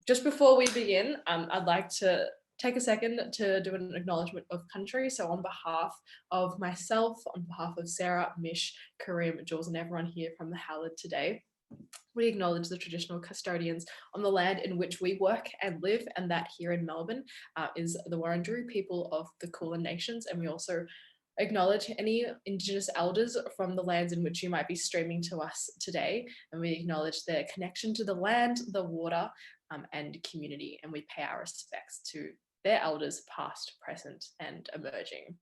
Just before we begin, I'd like to take a second to do an acknowledgement of country. So on behalf of myself, on behalf of Sarah, Mish, Kareem, Jules, and everyone here from the Hallowed today, we acknowledge the traditional custodians on the land in which we work and live, and that here in Melbourne is the Wurundjeri people of the Kulin Nations. And we also acknowledge any Indigenous elders from the lands in which you might be streaming to us today. And we acknowledge their connection to the land, the water, and community. And we pay our respects to their elders, past, present, and emerging.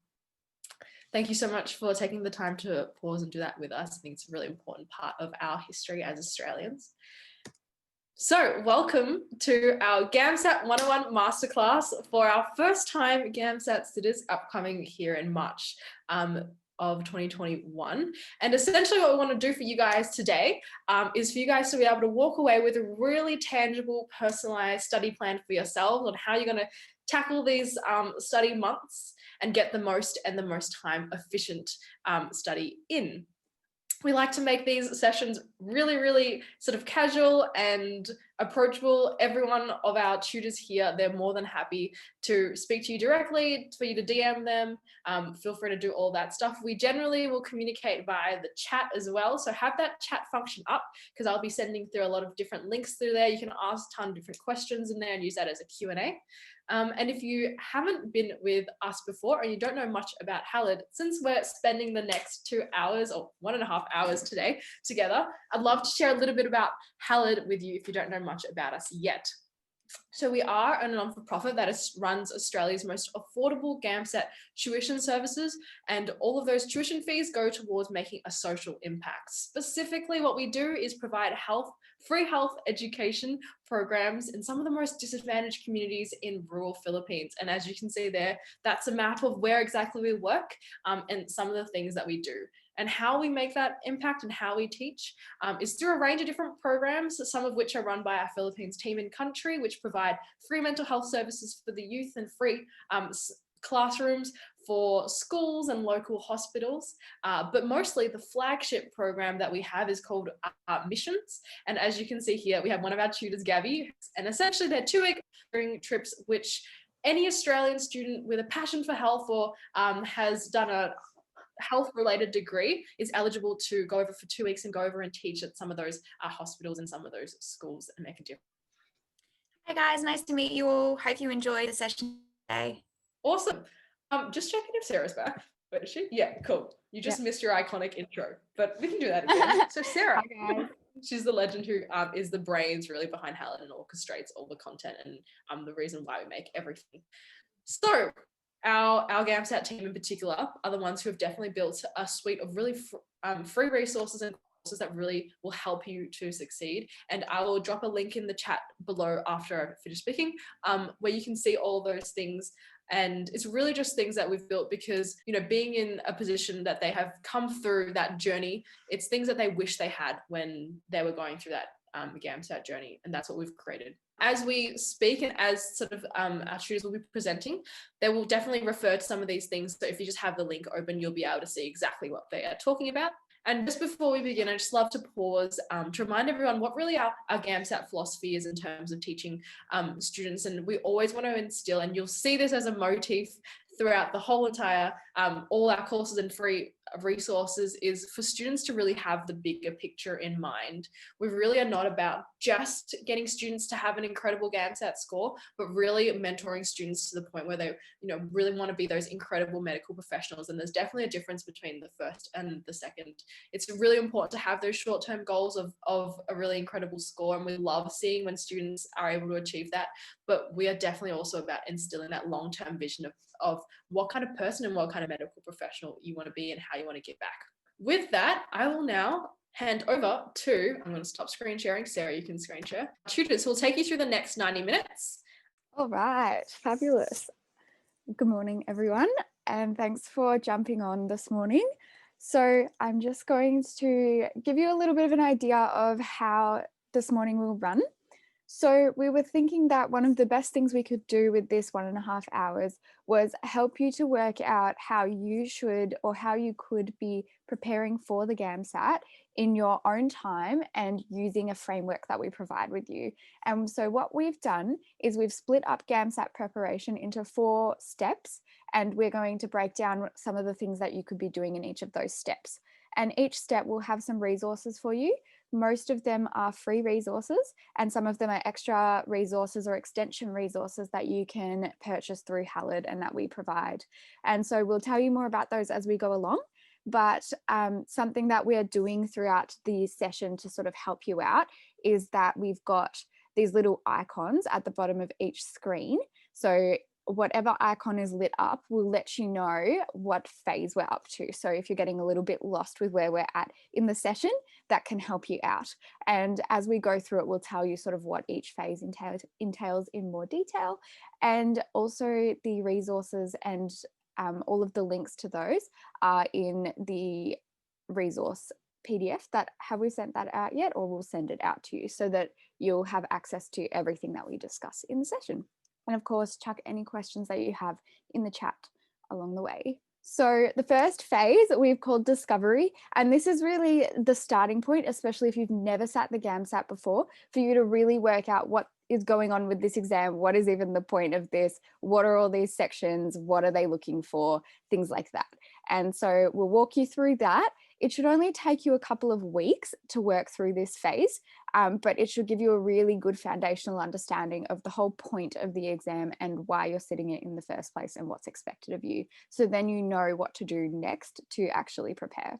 Thank you so much for taking the time to pause and do that with us. I think it's a really important part of our history as Australians. So welcome to our Gamsat 101 Masterclass for our first time Gamsat sitters upcoming here in March of 2021. And essentially what we want to do for you guys today is for you guys to be able to walk away with a really tangible, personalized study plan for yourselves on how you're going to tackle these study months and get the most time efficient study in. We like to make these sessions really sort of casual and approachable. Every one of our tutors here, they're more than happy to speak to you directly, for you to DM them. Feel free to do all that stuff. We generally will communicate via the chat as well. So have that chat function up, because I'll be sending through a lot of different links through there. You can ask a ton of different questions in there and use that as a Q&A. And if you haven't been with us before and you don't know much about Hallowed, since we're spending the next 2 hours or 1.5 hours today together, I'd love to share a little bit about Hallowed with you if you don't know much about us yet. So we are a non-for-profit that runs Australia's most affordable Gamsat tuition services, and all of those tuition fees go towards making a social impact. Specifically, what we do is provide free health education programs in some of the most disadvantaged communities in rural Philippines. And as you can see there, that's a map of where exactly we work and some of the things that we do. And how we make that impact and how we teach is through a range of different programs, some of which are run by our Philippines team in country, which provide free mental health services for the youth and free classrooms for schools and local hospitals. But mostly the flagship program that we have is called Missions. And as you can see here, we have one of our tutors, Gabby, and essentially they're 2-week trips, which any Australian student with a passion for health or has done a health-related degree is eligible to go over for 2 weeks and go over and teach at some of those hospitals and some of those schools and make a difference. Hi guys, nice to meet you all. Hope you enjoyed the session today. Awesome. Just checking if Sarah's back. Wait, is she? Yeah, cool. You just missed your iconic intro, but we can do that again. So Sarah, she's the legend who is the brains really behind Hallowed and orchestrates all the content and the reason why we make everything. So our Gamsat team in particular are the ones who have definitely built a suite of really free resources and courses that really will help you to succeed. And I will drop a link in the chat below after I finish speaking, where you can see all those things. And it's really just things that we've built because, you know, being in a position that they have come through that journey, it's things that they wish they had when they were going through that Gamsat journey. And that's what we've created. As we speak and as sort of our tutors will be presenting, they will definitely refer to some of these things. So if you just have the link open, you'll be able to see exactly what they are talking about. And just before we begin, I just love to pause to remind everyone what really our Gamsat philosophy is in terms of teaching students. And we always want to instill, and you'll see this as a motif throughout the whole entire, all our courses and free resources, is for students to really have the bigger picture in mind. We really are not about just getting students to have an incredible Gamsat score, but really mentoring students to the point where they, you know, really want to be those incredible medical professionals. And there's definitely a difference between the first and the second. It's really important to have those short-term goals of a really incredible score. And we love seeing when students are able to achieve that. But we are definitely also about instilling that long-term vision of what kind of person and what kind of medical professional you want to be and how you want to give back. With that, I will now hand over to, I'm going to stop screen sharing. Sarah, you can screen share. Tutors who will take you through the next 90 minutes. All right, fabulous. Good morning, everyone, and thanks for jumping on this morning. So I'm just going to give you a little bit of an idea of how this morning will run. So we were thinking that one of the best things we could do with this 1.5 hours was help you to work out how you should or how you could be preparing for the Gamsat in your own time and using a framework that we provide with you. And so what we've done is we've split up Gamsat preparation into 4 steps, and we're going to break down some of the things that you could be doing in each of those steps. And each step will have some resources for you. Most of them are free resources, and some of them are extra resources or extension resources that you can purchase through Hallowed and that we provide. And so we'll tell you more about those as we go along. But something that we're doing throughout the session to sort of help you out is that we've got these little icons at the bottom of each screen. So whatever icon is lit up will let you know what phase we're up to. So if you're getting a little bit lost with where we're at in the session, that can help you out. And as we go through it, we'll tell you sort of what each phase entails in more detail, and also the resources and all of the links to those are in the resource PDF that have we sent that out yet, or we'll send it out to you so that you'll have access to everything that we discuss in the session. And of course, chuck any questions that you have in the chat along the way. So the first phase we've called discovery, and this is really the starting point, especially if you've never sat the Gamsat before, for you to really work out what is going on with this exam, what is even the point of this, what are all these sections, what are they looking for, things like that. And so we'll walk you through that. It should only take you a couple of weeks to work through this phase, but it should give you a really good foundational understanding of the whole point of the exam and why you're sitting it in the first place and what's expected of you. So then you know what to do next to actually prepare.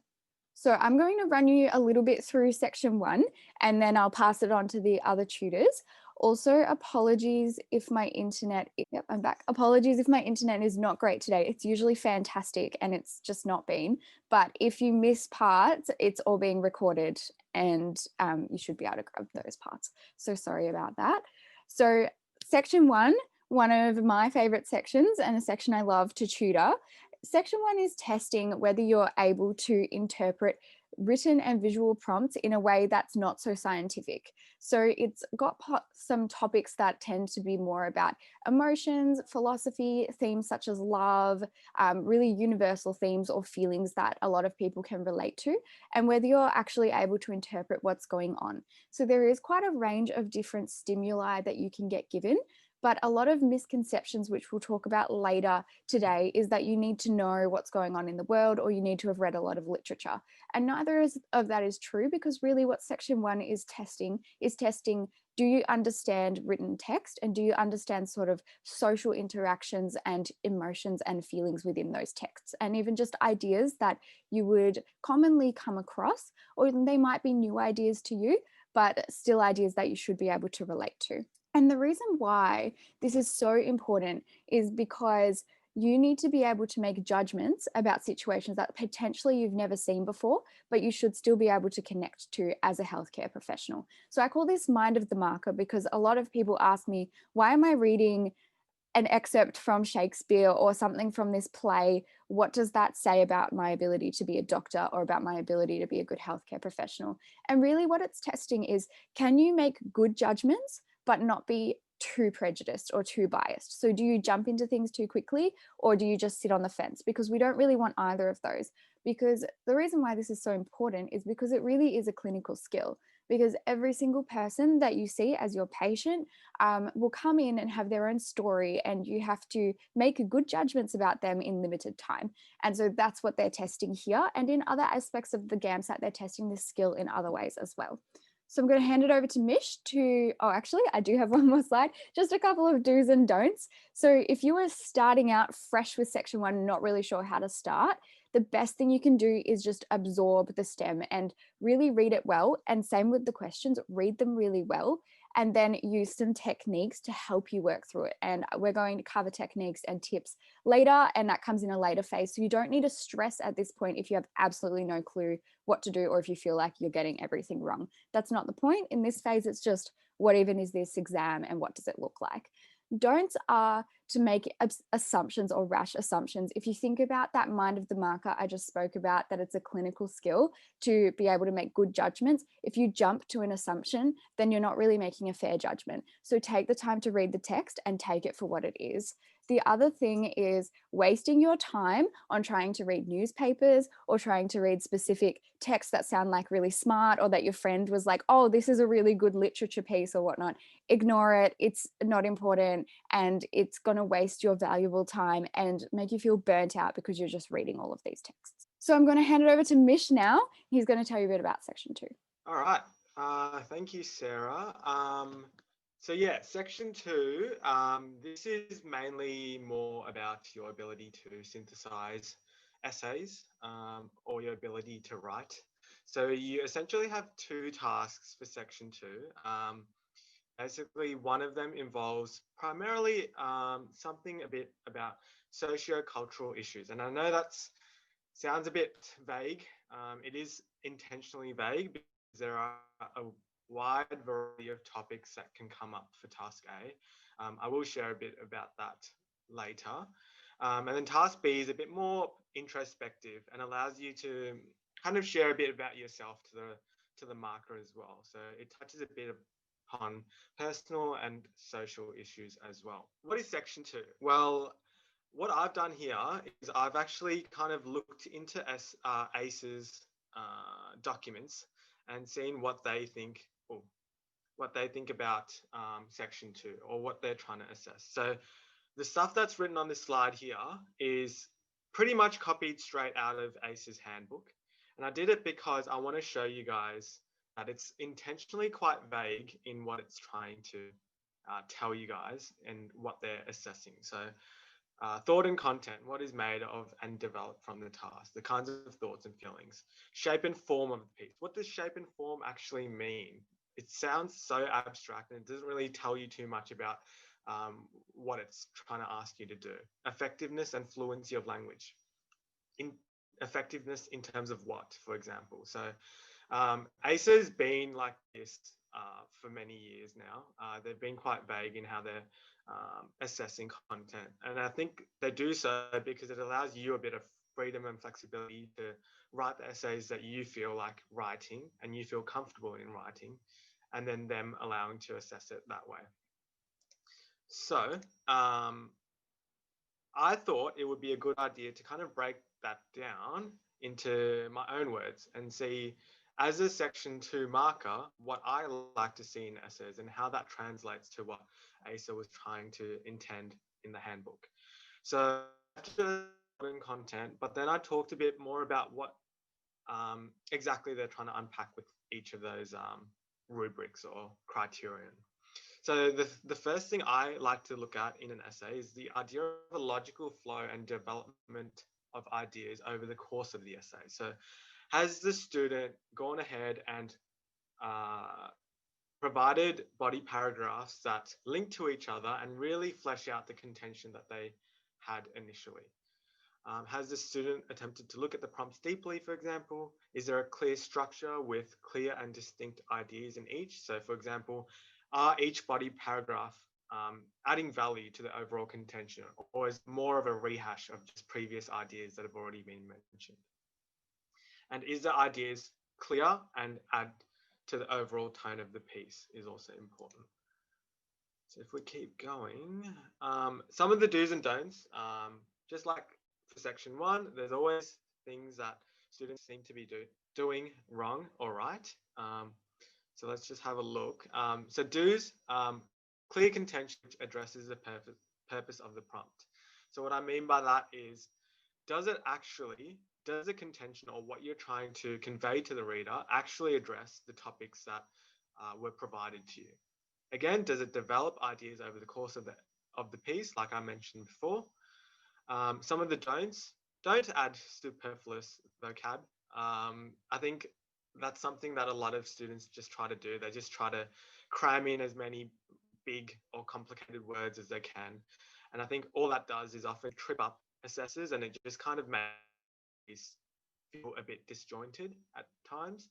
So I'm going to run you a little bit through section 1, and then I'll pass it on to the other tutors. Also, apologies if my internet, yep, I'm back. Apologies if my internet is not great today. It's usually fantastic and it's just not been. But if you miss parts, it's all being recorded and you should be able to grab those parts. So sorry about that. So section 1, one of my favorite sections and a section I love to tutor. Section 1 is testing whether you're able to interpret written and visual prompts in a way that's not so scientific. So it's got some topics that tend to be more about emotions, philosophy, themes such as love, really universal themes or feelings that a lot of people can relate to, and whether you're actually able to interpret what's going on. So there is quite a range of different stimuli that you can get given. But a lot of misconceptions, which we'll talk about later today, is that you need to know what's going on in the world or you need to have read a lot of literature. And neither of that is true, because really what section 1 is testing, do you understand written text and do you understand sort of social interactions and emotions and feelings within those texts, and even just ideas that you would commonly come across, or they might be new ideas to you, but still ideas that you should be able to relate to. And the reason why this is so important is because you need to be able to make judgments about situations that potentially you've never seen before, but you should still be able to connect to as a healthcare professional. So I call this mind of the marker, because a lot of people ask me, why am I reading an excerpt from Shakespeare or something from this play? What does that say about my ability to be a doctor or about my ability to be a good healthcare professional? And really what it's testing is, can you make good judgments but not be too prejudiced or too biased? So do you jump into things too quickly, or do you just sit on the fence? Because we don't really want either of those. Because the reason why this is so important is because it really is a clinical skill. Because every single person that you see as your patient will come in and have their own story, and you have to make good judgments about them in limited time. And so that's what they're testing here. And in other aspects of the Gamsat, they're testing this skill in other ways as well. So I'm going to hand it over to Mish to, oh, actually, I do have one more slide, just a couple of do's and don'ts. So if you are starting out fresh with section 1, not really sure how to start, the best thing you can do is just absorb the STEM and really read it well. And same with the questions, read them really well, and then use some techniques to help you work through it. And we're going to cover techniques and tips later, and that comes in a later phase. So you don't need to stress at this point if you have absolutely no clue what to do, or if you feel like you're getting everything wrong. That's not the point. In this phase, it's just, what even is this exam and what does it look like? Don'ts are to make assumptions or rash assumptions. If you think about that mind of the marker I just spoke about, that it's a clinical skill to be able to make good judgments. If you jump to an assumption, then you're not really making a fair judgment. So take the time to read the text and take it for what it is. The other thing is wasting your time on trying to read newspapers or trying to read specific texts that sound like really smart, or that your friend was like, oh, this is a really good literature piece or whatnot. Ignore it. It's not important, and it's going to waste your valuable time and make you feel burnt out because you're just reading all of these texts. So I'm going to hand it over to Mish now. He's going to tell you a bit about section 2. All right. Thank you, Sarah. So yeah, section 2, this is mainly more about your ability to synthesize essays, or your ability to write. So you essentially have 2 tasks for section 2. Basically, one of them involves primarily something a bit about socio-cultural issues. And I know that sounds a bit vague. It is intentionally vague because there are a wide variety of topics that can come up for task A. I will share a bit about that later. And then task B is a bit more introspective and allows you to kind of share a bit about yourself to the marker as well. So it touches a bit upon personal and social issues as well. What is section 2? Well, what I've done here is I've actually kind of looked into ACE's documents and seen what they think about section 2, or what they're trying to assess. So the stuff that's written on this slide here is pretty much copied straight out of ACE's handbook. And I did it because I want to show you guys that it's intentionally quite vague in what it's trying to tell you guys and what they're assessing. So thought and content, what is made of and developed from the task, the kinds of thoughts and feelings, shape and form of the piece. What does shape and form actually mean? It sounds so abstract and it doesn't really tell you too much about what it's trying to ask you to do. Effectiveness and fluency of language. Effectiveness in terms of what, for example? So ACE has been like this for many years now. They've been quite vague in how they're assessing content. And I think they do so because it allows you a bit of freedom and flexibility to write the essays that you feel like writing and you feel comfortable in writing, and then them allowing to assess it that way. So I thought it would be a good idea to kind of break that down into my own words and see, as a section 2 marker, what I like to see in essays and how that translates to what ACE was trying to intend in the handbook. So content, but then I talked a bit more about what exactly they're trying to unpack with each of those rubrics or criterion. So the first thing I like to look at in an essay is the idea of a logical flow and development of ideas over the course of the essay. So has the student gone ahead and provided body paragraphs that link to each other and really flesh out the contention that they had initially? Has the student attempted to look at the prompts deeply, for example? Is there a clear structure with clear and distinct ideas in each? So, for example, are each body paragraph adding value to the overall contention, or is more of a rehash of just previous ideas that have already been mentioned? And is the ideas clear and add to the overall tone of the piece is also important. So if we keep going, some of the do's and don'ts, just like for section 1, there's always things that students seem to be doing wrong or right. So let's just have a look. So do's, clear contention which addresses the purpose of the prompt. So what I mean by that is, does the contention or what you're trying to convey to the reader actually address the topics that were provided to you? Again, does it develop ideas over the course of the piece, like I mentioned before? Some of the don'ts, don't add superfluous vocab. I think that's something that a lot of students just try to do. They just try to cram in as many big or complicated words as they can. And I think all that does is often trip up assessors, and it just kind of makes feel a bit disjointed at times.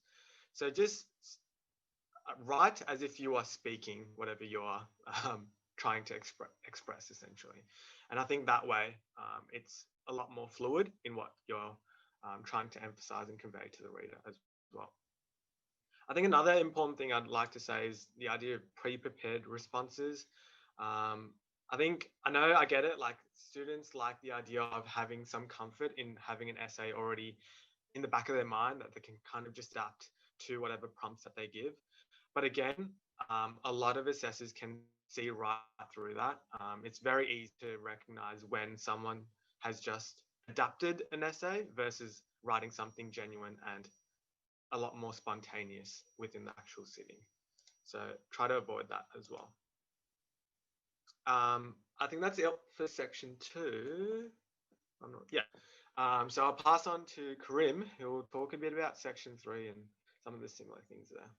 So just write as if you are speaking whatever you're trying to express essentially. And I think that way it's a lot more fluid in what you're trying to emphasize and convey to the reader as well. I think another important thing I'd like to say is the idea of pre-prepared responses. I know I get it, like students like the idea of having some comfort in having an essay already in the back of their mind that they can kind of just adapt to whatever prompts that they give. But again, a lot of assessors can see right through that. It's very easy to recognize when someone has just adapted an essay versus writing something genuine and a lot more spontaneous within the actual sitting. So try to avoid that as well. I think that's it for section 2. So I'll pass on to Karim, who will talk a bit about section 3 and some of the similar things there.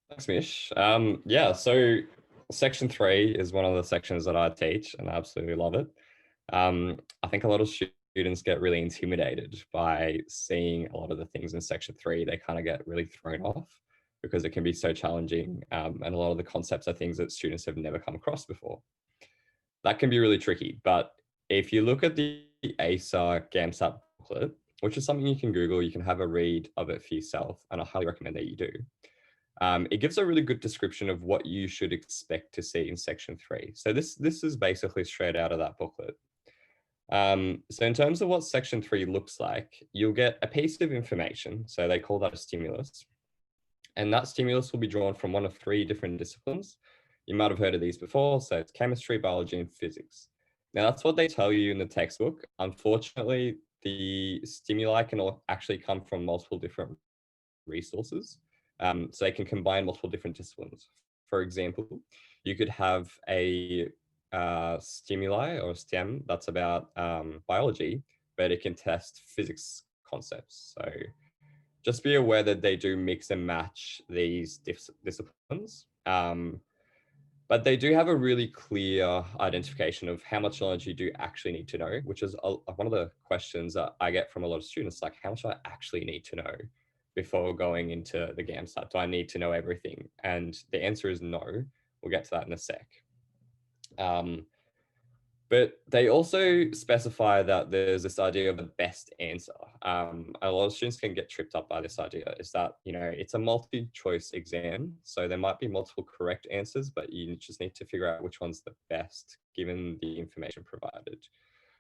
Thanks, Mish. So section 3 is one of the sections that I teach and I absolutely love it. I think a lot of students get really intimidated by seeing a lot of the things in section 3. They kind of get really thrown off because it can be so challenging, and a lot of the concepts are things that students have never come across before. That can be really tricky, but if you look at the ASA Gamsat booklet, which is something you can Google, you can have a read of it for yourself, and I highly recommend that you do. It gives a really good description of what you should expect to see in section 3. So this is basically straight out of that booklet. So in terms of what section 3 looks like, you'll get a piece of information. So they call that a stimulus. And that stimulus will be drawn from one of 3 different disciplines. You might have heard of these before. So it's chemistry, biology, and physics. Now that's what they tell you in the textbook. Unfortunately, the stimuli can actually come from multiple different resources. So they can combine multiple different disciplines. For example, you could have a stimuli or STEM that's about biology, but it can test physics concepts. So just be aware that they do mix and match these disciplines. But they do have a really clear identification of how much knowledge you do actually need to know, which is one of the questions that I get from a lot of students, like how much do I actually need to know before going into the Gamsat? Do I need to know everything? And the answer is no. We'll get to that in a sec. But they also specify that there's this idea of a best answer. A lot of students can get tripped up by this idea, is that, it's a multi-choice exam. So there might be multiple correct answers, but you just need to figure out which one's the best given the information provided.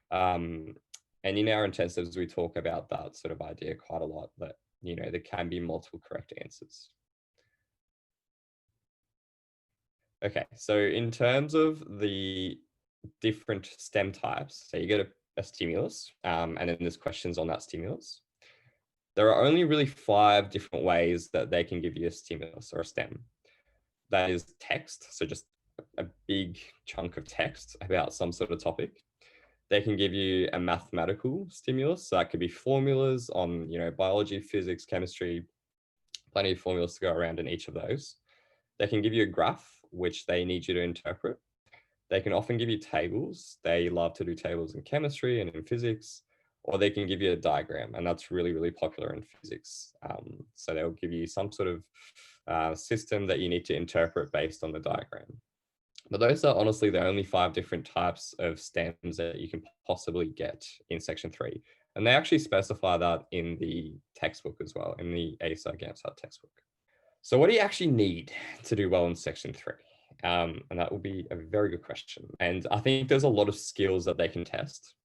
And in our intensives, we talk about that sort of idea quite a lot, that, there can be multiple correct answers. Okay, so in terms of the different STEM types, so you get a stimulus, and then there's questions on that stimulus. There are only really 5 different ways that they can give you a stimulus or a STEM. That is text, so just a big chunk of text about some sort of topic. They can give you a mathematical stimulus, so that could be formulas on, biology, physics, chemistry, plenty of formulas to go around in each of those. They can give you a graph, which they need you to interpret. They can often give you tables. They love to do tables in chemistry and in physics, or they can give you a diagram, and that's really, really popular in physics. So they'll give you some sort of system that you need to interpret based on the diagram. But those are honestly the only 5 different types of STEMs that you can possibly get in section 3. And they actually specify that in the textbook as well, in the ASA Gamsat textbook. So what do you actually need to do well in section 3? And that will be a very good question. And I think there's a lot of skills that they can test.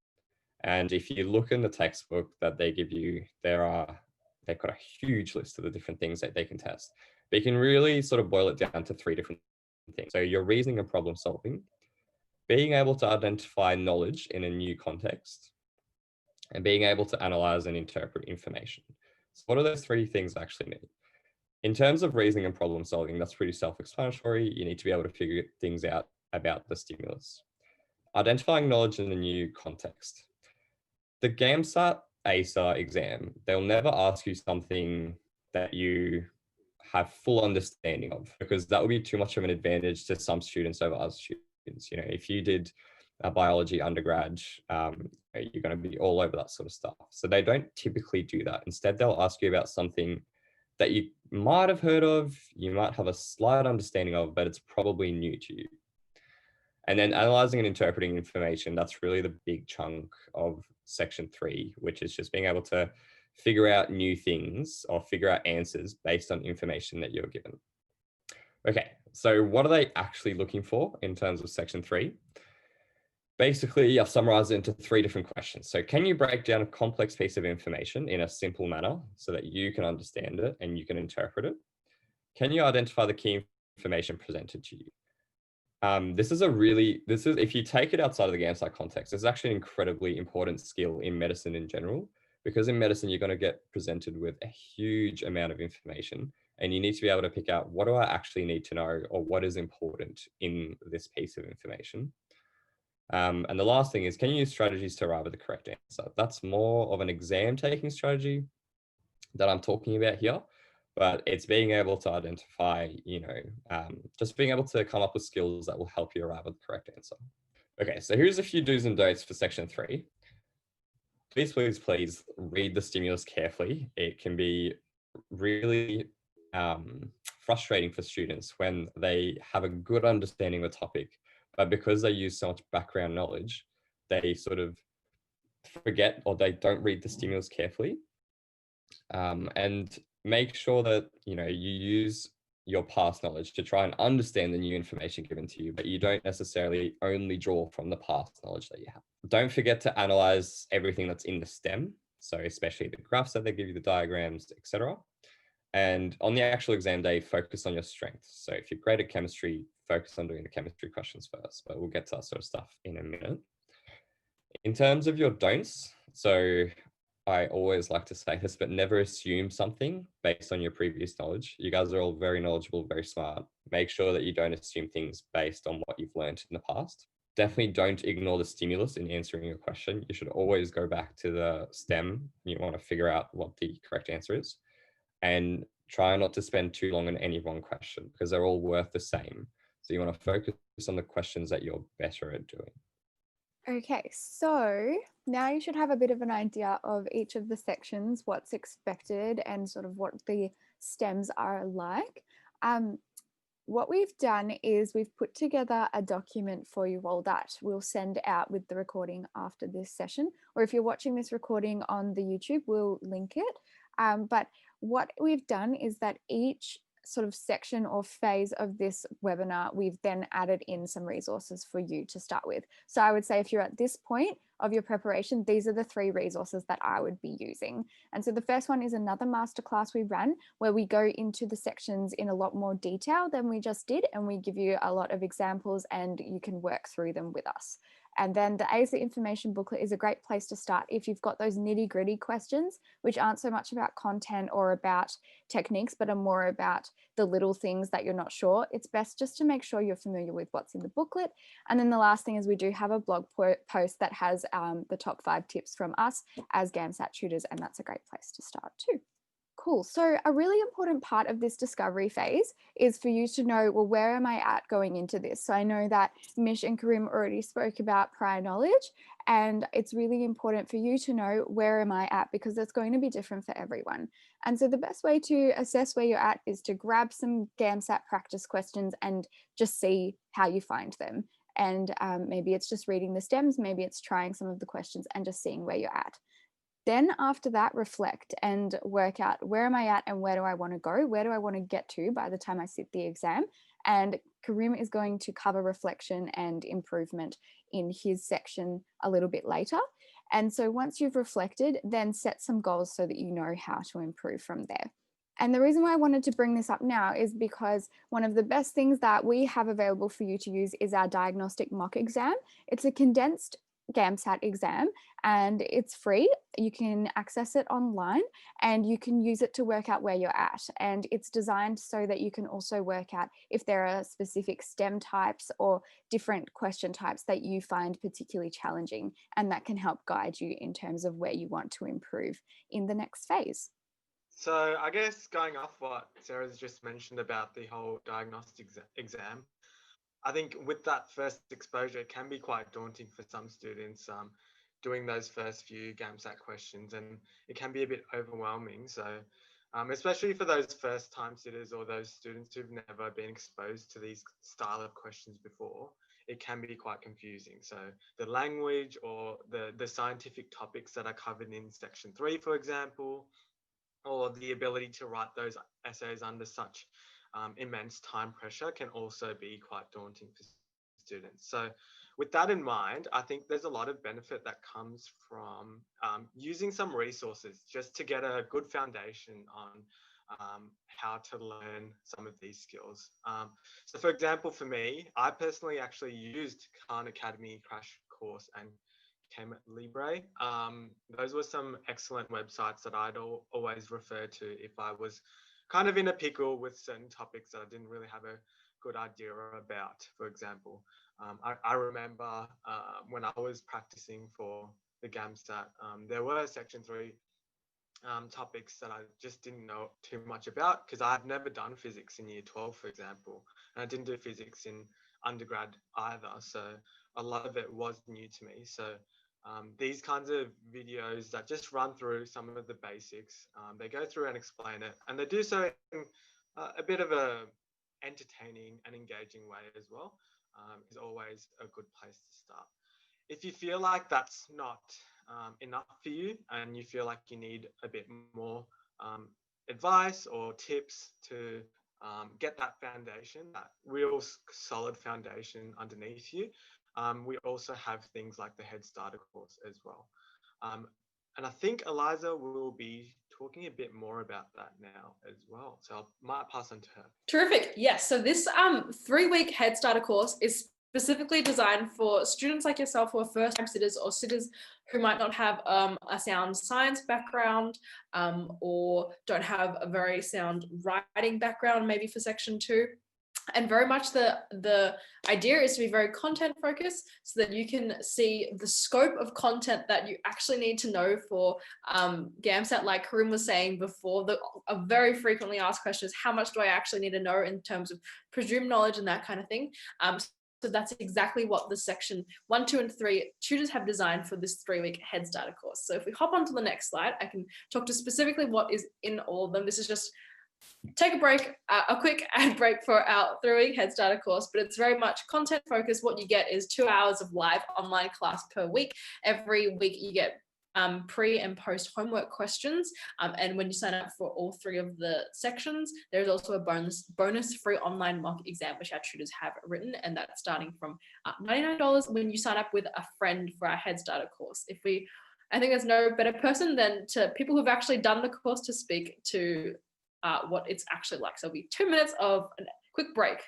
And if you look in the textbook that they give you, they've got a huge list of the different things that they can test. But you can really sort of boil it down to 3 different things. So your reasoning and problem solving, being able to identify knowledge in a new context, and being able to analyze and interpret information. So what do those 3 things actually mean? In terms of reasoning and problem solving, that's pretty self-explanatory. You need to be able to figure things out about the stimulus. Identifying knowledge in a new context. The Gamsat ASA exam, they'll never ask you something that you have full understanding of, because that would be too much of an advantage to some students over other students. If you did a biology undergrad, you're going to be all over that sort of stuff. So they don't typically do that. Instead, they'll ask you about something that you might have heard of, you might have a slight understanding of, but it's probably new to you. And then analyzing and interpreting information, that's really the big chunk of section 3, which is just being able to figure out new things or figure out answers based on information that you're given. Okay, so what are they actually looking for in terms of section 3? Basically, I've summarized it into 3 different questions. So can you break down a complex piece of information in a simple manner so that you can understand it and you can interpret it? Can you identify the key information presented to you? If you take it outside of the Gamsat context, it's actually an incredibly important skill in medicine in general, because in medicine, you're going to get presented with a huge amount of information, and you need to be able to pick out, what do I actually need to know, or what is important in this piece of information? And the last thing is, can you use strategies to arrive at the correct answer? That's more of an exam taking strategy that I'm talking about here, but it's being able to identify, just being able to come up with skills that will help you arrive at the correct answer. Okay, so here's a few do's and don'ts for section 3. Please read the stimulus carefully. It can be really frustrating for students when they have a good understanding of the topic, but because they use so much background knowledge, they sort of forget, or they don't read the stimulus carefully. And make sure that you use your past knowledge to try and understand the new information given to you, but you don't necessarily only draw from the past knowledge that you have. Don't forget to analyze everything that's in the STEM, so especially the graphs that they give you, the diagrams, etc. And on the actual exam day, focus on your strengths. So if you're great at chemistry, focus on doing the chemistry questions first, but we'll get to that sort of stuff in a minute. In terms of your don'ts, so I always like to say this, but never assume something based on your previous knowledge. You guys are all very knowledgeable, very smart. Make sure that you don't assume things based on what you've learned in the past. Definitely don't ignore the stimulus in answering your question. You should always go back to the STEM. You want to figure out what the correct answer is. And try not to spend too long on any one question, because they're all worth the same. So you want to focus on the questions that you're better at doing. Okay, so now you should have a bit of an idea of each of the sections, what's expected and sort of what the stems are like. What we've done is we've put together a document for you all that we'll send out with the recording after this session, or if you're watching this recording on the YouTube, we'll link it. But what we've done is that each sort of section or phase of this webinar, we've then added in some resources for you to start with. So I would say if you're at this point of your preparation, these are the 3 resources that I would be using. And so the first one is another masterclass we ran where we go into the sections in a lot more detail than we just did, and we give you a lot of examples and you can work through them with us. And then the ASA information booklet is a great place to start if you've got those nitty-gritty questions, which aren't so much about content or about techniques, but are more about the little things that you're not sure. It's best just to make sure you're familiar with what's in the booklet. And then the last thing is we do have a blog post that has the top 5 tips from us as Gamsat tutors, and that's a great place to start too. Cool. So a really important part of this discovery phase is for you to know, well, where am I at going into this? So I know that Mish and Karim already spoke about prior knowledge, and it's really important for you to know, where am I at? Because it's going to be different for everyone. And so the best way to assess where you're at is to grab some Gamsat practice questions and just see how you find them. And maybe it's just reading the stems, maybe it's trying some of the questions and just seeing where you're at. Then after that, reflect and work out, where am I at and where do I want to go? Where do I want to get to by the time I sit the exam? And Karim is going to cover reflection and improvement in his section a little bit later. And so once you've reflected, then set some goals so that you know how to improve from there. And the reason why I wanted to bring this up now is because one of the best things that we have available for you to use is our diagnostic mock exam. It's a condensed Gamsat exam and it's free. You can access it online and you can use it to work out where you're at. And it's designed so that you can also work out if there are specific STEM types or different question types that you find particularly challenging, and that can help guide you in terms of where you want to improve in the next phase. So I guess going off what Sarah's just mentioned about the whole diagnostics exam, I think with that first exposure, it can be quite daunting for some students doing those first few Gamsat questions, and it can be a bit overwhelming. So especially for those first time sitters or those students who've never been exposed to these style of questions before, it can be quite confusing. So the language or the scientific topics that are covered in section 3, for example, or the ability to write those essays under such immense time pressure can also be quite daunting for students. So with that in mind, I think there's a lot of benefit that comes from using some resources just to get a good foundation on how to learn some of these skills. So for example, for me, I personally actually used Khan Academy Crash Course and Chem Libre. Those were some excellent websites that I'd always refer to if I was kind of in a pickle with certain topics that I didn't really have a good idea about, for example. I remember when I was practicing for the Gamsat, there were section 3 topics that I just didn't know too much about because I've never done physics in year 12, for example, and I didn't do physics in undergrad either. So a lot of it was new to me. So these kinds of videos that just run through some of the basics, they go through and explain it, and they do so in a bit of a entertaining and engaging way as well, is always a good place to start. If you feel like that's not enough for you and you feel like you need a bit more advice or tips to get that foundation, that real solid foundation underneath you, we also have things like the Head Starter course as well. And I think Eliza will be talking a bit more about that now as well. So I might pass on to her. Terrific. Yes. So this 3-week Head Starter course is specifically designed for students like yourself who are first-time sitters or sitters who might not have a sound science background or don't have a very sound writing background, maybe for section 2. And very much the idea is to be very content focused so that you can see the scope of content that you actually need to know for Gamsat. Like Karim was saying before, a very frequently asked question is, how much do I actually need to know in terms of presumed knowledge and that kind of thing. So that's exactly what the section 1, 2, and 3 tutors have designed for this 3-week Head Starter course. So if we hop onto the next slide, I can talk to specifically what is in all of them. This is just take a break, a quick ad break for our 3-week Head Starter course, but it's very much content focused. What you get is 2 hours of live online class per week. Every week you get pre and post homework questions, and when you sign up for all 3 of the sections, there's also a bonus free online mock exam which our tutors have written, and that's starting from $99 when you sign up with a friend for our Head Starter course. I think there's no better person than to people who've actually done the course to speak to what it's actually like. So it'll be 2 minutes of a quick break.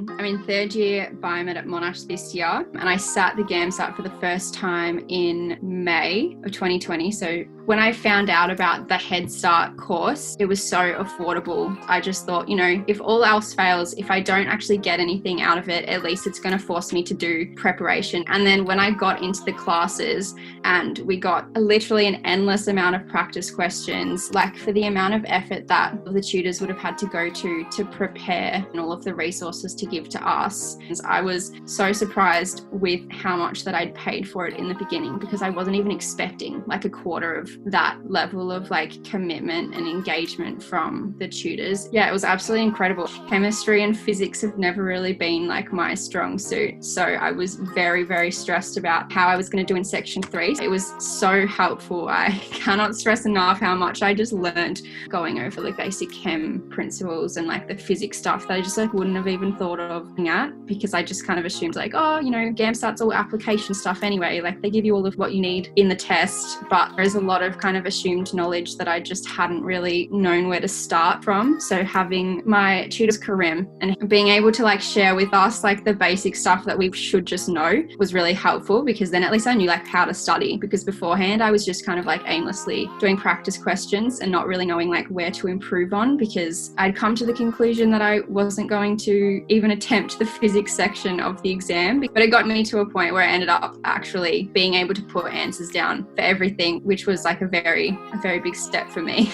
I'm in 3rd year biomed at Monash this year, and I sat the Gamsat for the first time in May of 2020. So when I found out about the Head Start course, it was so affordable. I just thought, if all else fails, if I don't actually get anything out of it, at least it's going to force me to do preparation. And then when I got into the classes and we got literally an endless amount of practice questions, like for the amount of effort that the tutors would have had to go to prepare and all of the resources to give to us, I was so surprised with how much that I'd paid for it in the beginning, because I wasn't even expecting like a quarter of that level of like commitment and engagement from the tutors. Yeah, it was absolutely incredible. Chemistry and physics have never really been like my strong suit, so I was very, very stressed about how I was going to do in section 3. It was so helpful. I cannot stress enough how much I just learned going over the basic chem principles and like the physics stuff that I just like wouldn't have even thought of at, because I just kind of assumed like, Gamsat's all application stuff anyway, like they give you all of what you need in the test, but there's a lot of kind of assumed knowledge that I just hadn't really known where to start from. So having my tutors Karim and being able to like share with us like the basic stuff that we should just know was really helpful, because then at least I knew like how to study, because beforehand I was just kind of like aimlessly doing practice questions and not really knowing like where to improve on, because I'd come to the conclusion that I wasn't going to even attempt the physics section of the exam, but it got me to a point where I ended up actually being able to put answers down for everything, which was like a very big step for me.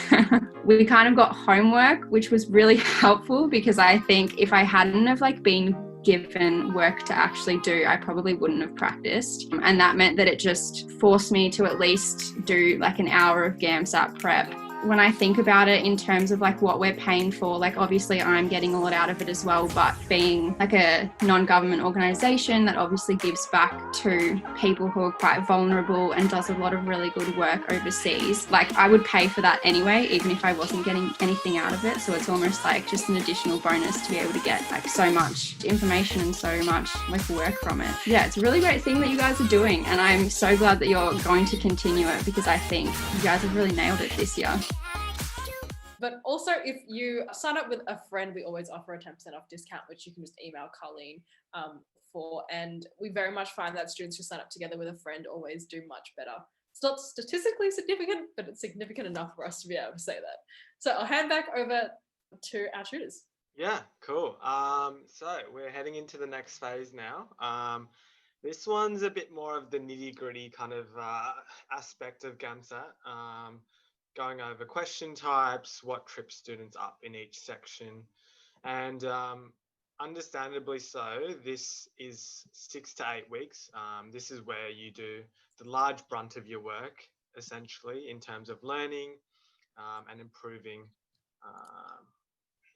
We kind of got homework, which was really helpful, because I think if I hadn't have like been given work to actually do, I probably wouldn't have practiced, and that meant that it just forced me to at least do like an hour of Gamsat prep when I think about it in terms of like what we're paying for, like obviously I'm getting a lot out of it as well, but being like a non-government organization that obviously gives back to people who are quite vulnerable and does a lot of really good work overseas, like I would pay for that anyway, even if I wasn't getting anything out of it. So it's almost like just an additional bonus to be able to get like so much information and so much like work from it. Yeah, it's a really great thing that you guys are doing, and I'm so glad that you're going to continue it, because I think you guys have really nailed it this year. But also, if you sign up with a friend, we always offer a 10% off discount, which you can just email Colleen for. And we very much find that students who sign up together with a friend always do much better. It's not statistically significant, but it's significant enough for us to be able to say that. So I'll hand back over to our tutors. Yeah, cool. So we're heading into the next phase now. This one's a bit more of the nitty-gritty kind of aspect of Gamsat, going over question types, what trips students up in each section. And understandably so, this is 6 to 8 weeks. This is where you do the large brunt of your work, essentially, in terms of learning and improving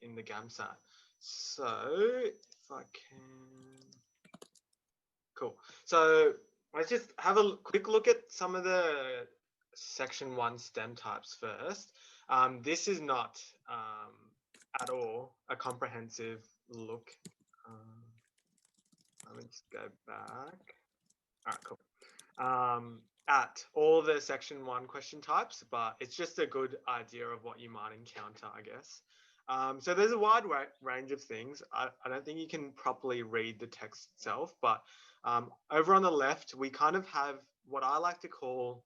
in the Gamsat. So if I can, cool. So let's just have a quick look at some of the section 1 STEM types first. This is not at all a comprehensive look. Let me just go back. All right, cool. At all the section 1 question types, but it's just a good idea of what you might encounter, I guess. So there's a wide range of things. I don't think you can properly read the text itself, but over on the left, we kind of have what I like to call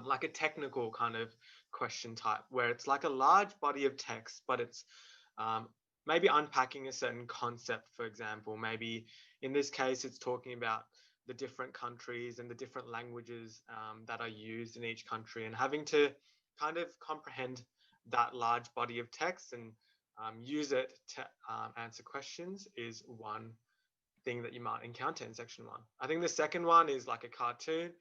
like a technical kind of question type, where it's like a large body of text, but it's maybe unpacking a certain concept, for example. Maybe in this case, it's talking about the different countries and the different languages that are used in each country, and having to kind of comprehend that large body of text and use it to answer questions is one thing that you might encounter in section 1. I think the second one is like a cartoon.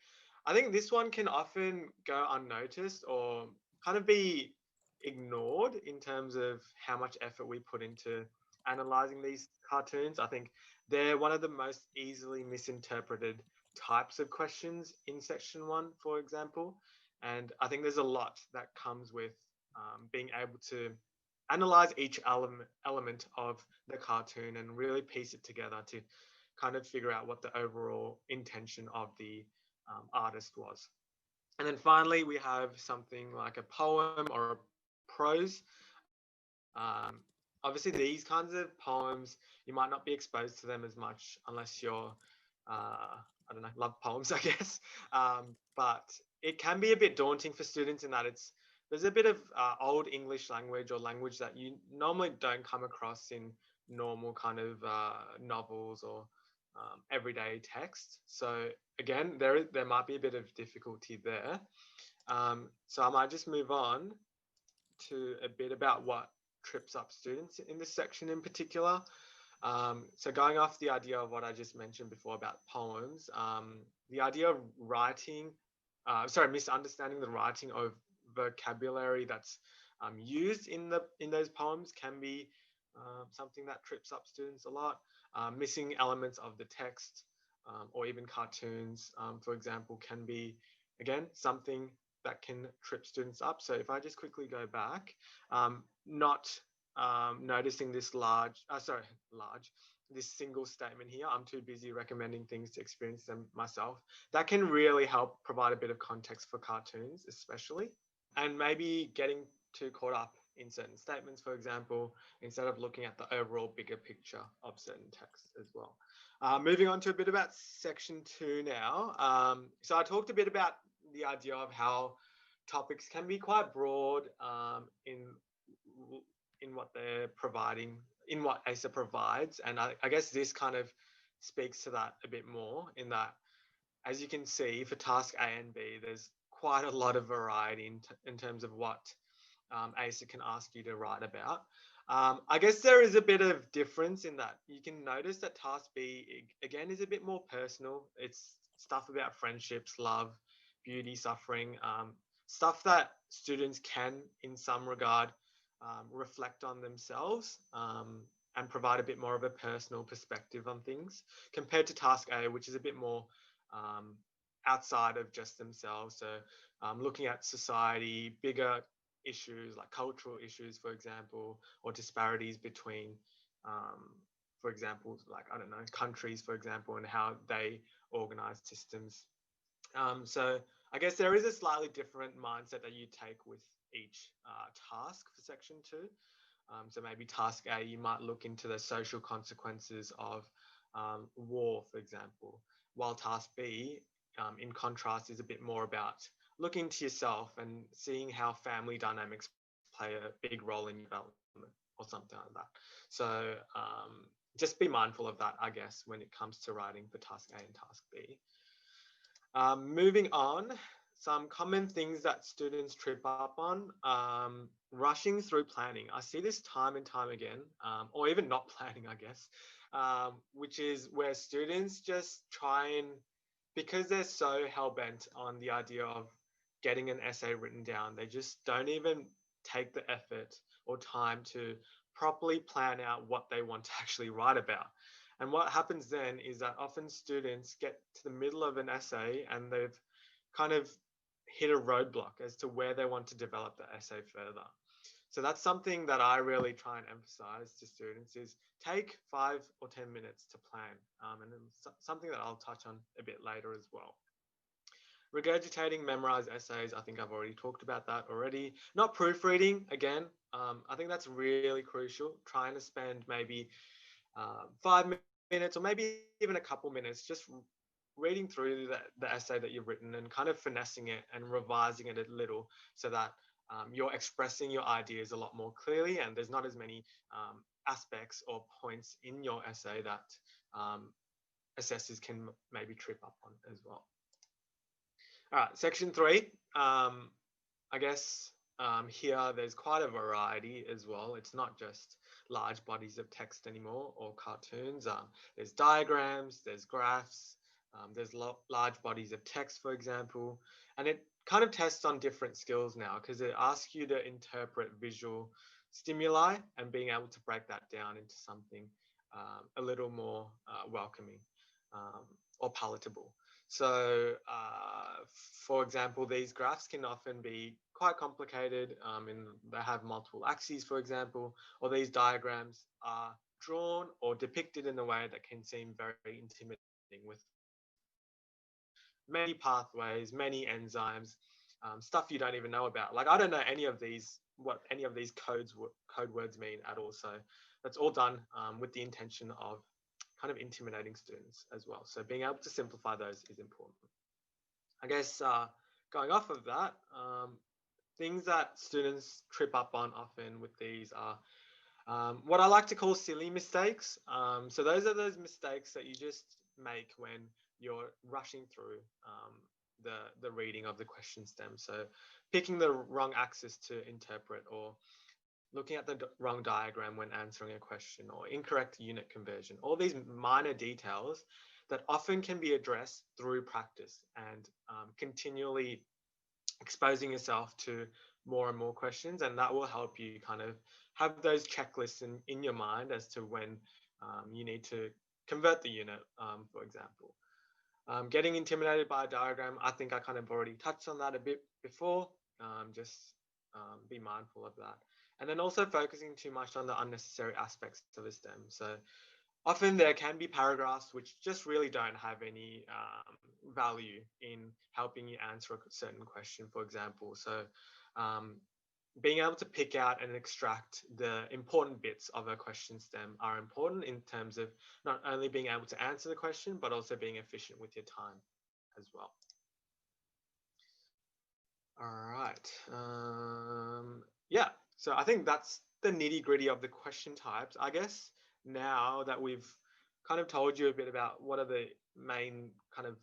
I think this one can often go unnoticed or kind of be ignored in terms of how much effort we put into analyzing these cartoons. I think they're one of the most easily misinterpreted types of questions in section 1, for example. And I think there's a lot that comes with being able to analyze each element of the cartoon and really piece it together to kind of figure out what the overall intention of the artist was. And then finally, we have something like a poem or a prose. Obviously, these kinds of poems, you might not be exposed to them as much unless you're, I don't know, love poems, I guess. But it can be a bit daunting for students in that there's a bit of old English language or language that you normally don't come across in normal kind of novels or everyday text. So again, there might be a bit of difficulty there. So I might just move on to a bit about what trips up students in this section in particular. So going off the idea of what I just mentioned before about poems, the idea of misunderstanding the writing of vocabulary that's used in those poems can be something that trips up students a lot. Missing elements of the text or even cartoons, for example, can be, again, something that can trip students up. So if I just quickly go back, not noticing this this single statement here, I'm too busy recommending things to experience them myself. That can really help provide a bit of context for cartoons, especially. And maybe getting too caught up in certain statements, for example, instead of looking at the overall bigger picture of certain text as well. Moving on to a bit about section 2 now. So I talked a bit about the idea of how topics can be quite broad in what they're providing, in what ASA provides. And I guess this kind of speaks to that a bit more, in that, as you can see, for task A and B, there's quite a lot of variety in terms of what ASA can ask you to write about. I guess there is a bit of difference in that you can notice that task B, again, is a bit more personal. It's stuff about friendships, love, beauty, suffering, stuff that students can, in some regard, reflect on themselves and provide a bit more of a personal perspective on things compared to task A, which is a bit more outside of just themselves. So looking at society, bigger issues like cultural issues, for example, or disparities between, for example, like, I don't know, countries, for example, and how they organize systems. So I guess there is a slightly different mindset that you take with each task for section 2. So maybe task A, you might look into the social consequences of war, for example, while task B, in contrast, is a bit more about looking to yourself and seeing how family dynamics play a big role in development or something like that. So just be mindful of that, I guess, when it comes to writing for task A and task B. Moving on, some common things that students trip up on, rushing through planning. I see this time and time again, or even not planning, I guess, which is where students just try and, because they're so hell-bent on the idea of getting an essay written down, they just don't even take the effort or time to properly plan out what they want to actually write about. And what happens then is that often students get to the middle of an essay and they've kind of hit a roadblock as to where they want to develop the essay further. So that's something that I really try and emphasize to students is take 5 or 10 minutes to plan. And something that I'll touch on a bit later as well. Regurgitating memorized essays, I think I've already talked about that already. Not proofreading, again, I think that's really crucial. Trying to spend maybe 5 minutes or maybe even a couple minutes just reading through the essay that you've written and kind of finessing it and revising it a little so that you're expressing your ideas a lot more clearly and there's not as many aspects or points in your essay that assessors can maybe trip up on as well. All right, section 3, I guess here there's quite a variety as well. It's not just large bodies of text anymore or cartoons. There's diagrams, there's graphs, there's large bodies of text, for example, and it kind of tests on different skills now because it asks you to interpret visual stimuli and being able to break that down into something a little more welcoming or palatable. So, for example, these graphs can often be quite complicated and they have multiple axes, for example, or these diagrams are drawn or depicted in a way that can seem very intimidating with many pathways, many enzymes, stuff you don't even know about. Like, I don't know any of these, what any of these code words mean at all. So that's all done with the intention of kind of intimidating students as well. So being able to simplify those is important. I guess going off of that, things that students trip up on often with these are what I like to call silly mistakes. So those are those mistakes that you just make when you're rushing through the reading of the question stem. So picking the wrong axis to interpret, or looking at the wrong diagram when answering a question, or incorrect unit conversion, all these minor details that often can be addressed through practice and continually exposing yourself to more and more questions. And that will help you kind of have those checklists in your mind as to when you need to convert the unit, for example. Getting intimidated by a diagram, I think I kind of already touched on that a bit before. Just be mindful of that. And then also focusing too much on the unnecessary aspects of a STEM. So often there can be paragraphs which just really don't have any value in helping you answer a certain question, for example. So being able to pick out and extract the important bits of a question stem are important in terms of not only being able to answer the question, but also being efficient with your time as well. All right. Yeah, so I think that's the nitty gritty of the question types. I guess now that we've kind of told you a bit about what are the main kind of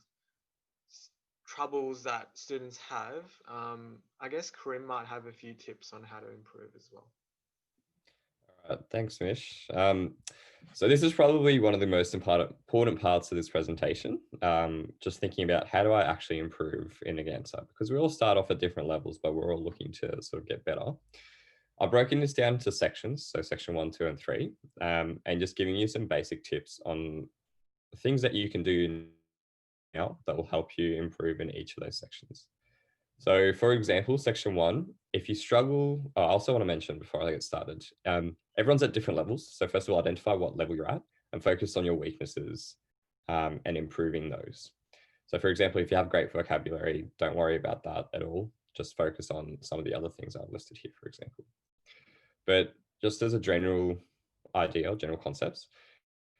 troubles that students have, I guess Karim might have a few tips on how to improve as well. All Thanks, Mish. So this is probably one of the most important parts of this presentation. Just thinking about how do I actually improve in a Gamsat, because we all start off at different levels, but we're all looking to sort of get better. I've broken this down into sections, so section 1, 2, and 3, and just giving you some basic tips on things that you can do now that will help you improve in each of those sections. So for example, section 1, if you struggle, I also want to mention before I get started, everyone's at different levels. So first of all, identify what level you're at and focus on your weaknesses and improving those. So for example, if you have great vocabulary, don't worry about that at all. Just focus on some of the other things I've listed here, for example. But just as a general idea or general concepts,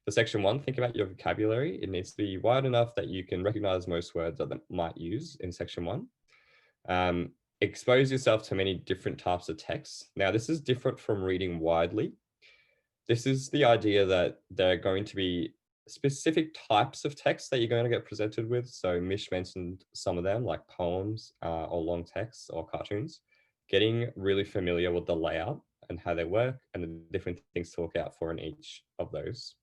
for section 1, think about your vocabulary. It needs to be wide enough that you can recognize most words that they might use in section 1. Expose yourself to many different types of texts. Now, this is different from reading widely. This is the idea that there are going to be specific types of text that you're going to get presented with. So Mish mentioned some of them, like poems or long texts or cartoons. Getting really familiar with the layout and how they work and the different things to look out for in each of those.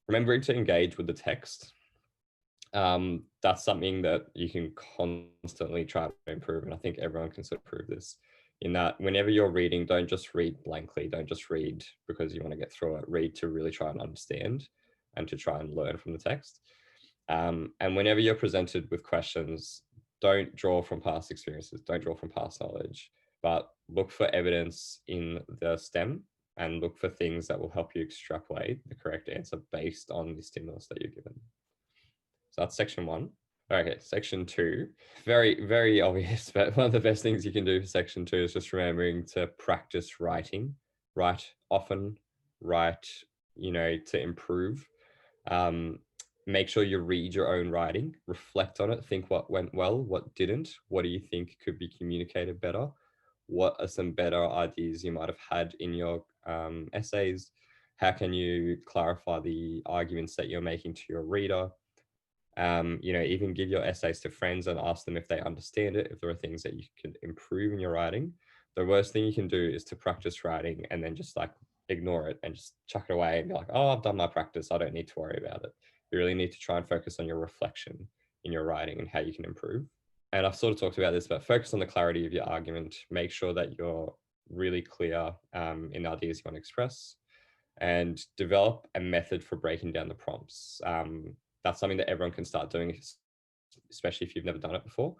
Remembering to engage with the text. That's something that you can constantly try to improve. And I think everyone can sort of prove this in that whenever you're reading, don't just read blankly. Don't just read because you want to get through it. Read to really try and understand and to try and learn from the text. And whenever you're presented with questions, don't draw from past experiences. Don't draw from past knowledge, but look for evidence in the STEM and look for things that will help you extrapolate the correct answer based on the stimulus that you're given. So that's section 1. Okay, section 2, very, very obvious, but one of the best things you can do for section 2 is just remembering to practice writing. Write often, write, to improve. Make sure you read your own writing, reflect on it, think what went well, what didn't, what do you think could be communicated better? What are some better ideas you might have had in your essays? How can you clarify the arguments that you're making to your reader? Even give your essays to friends and ask them if they understand it, if there are things that you can improve in your writing. The worst thing you can do is to practice writing and then just like ignore it and just chuck it away and be like, oh, I've done my practice, I don't need to worry about it. You really need to try and focus on your reflection in your writing and how you can improve. And I've sort of talked about this, but focus on the clarity of your argument. Make sure that you're really clear in the ideas you want to express, and develop a method for breaking down the prompts. That's something that everyone can start doing, especially if you've never done it before.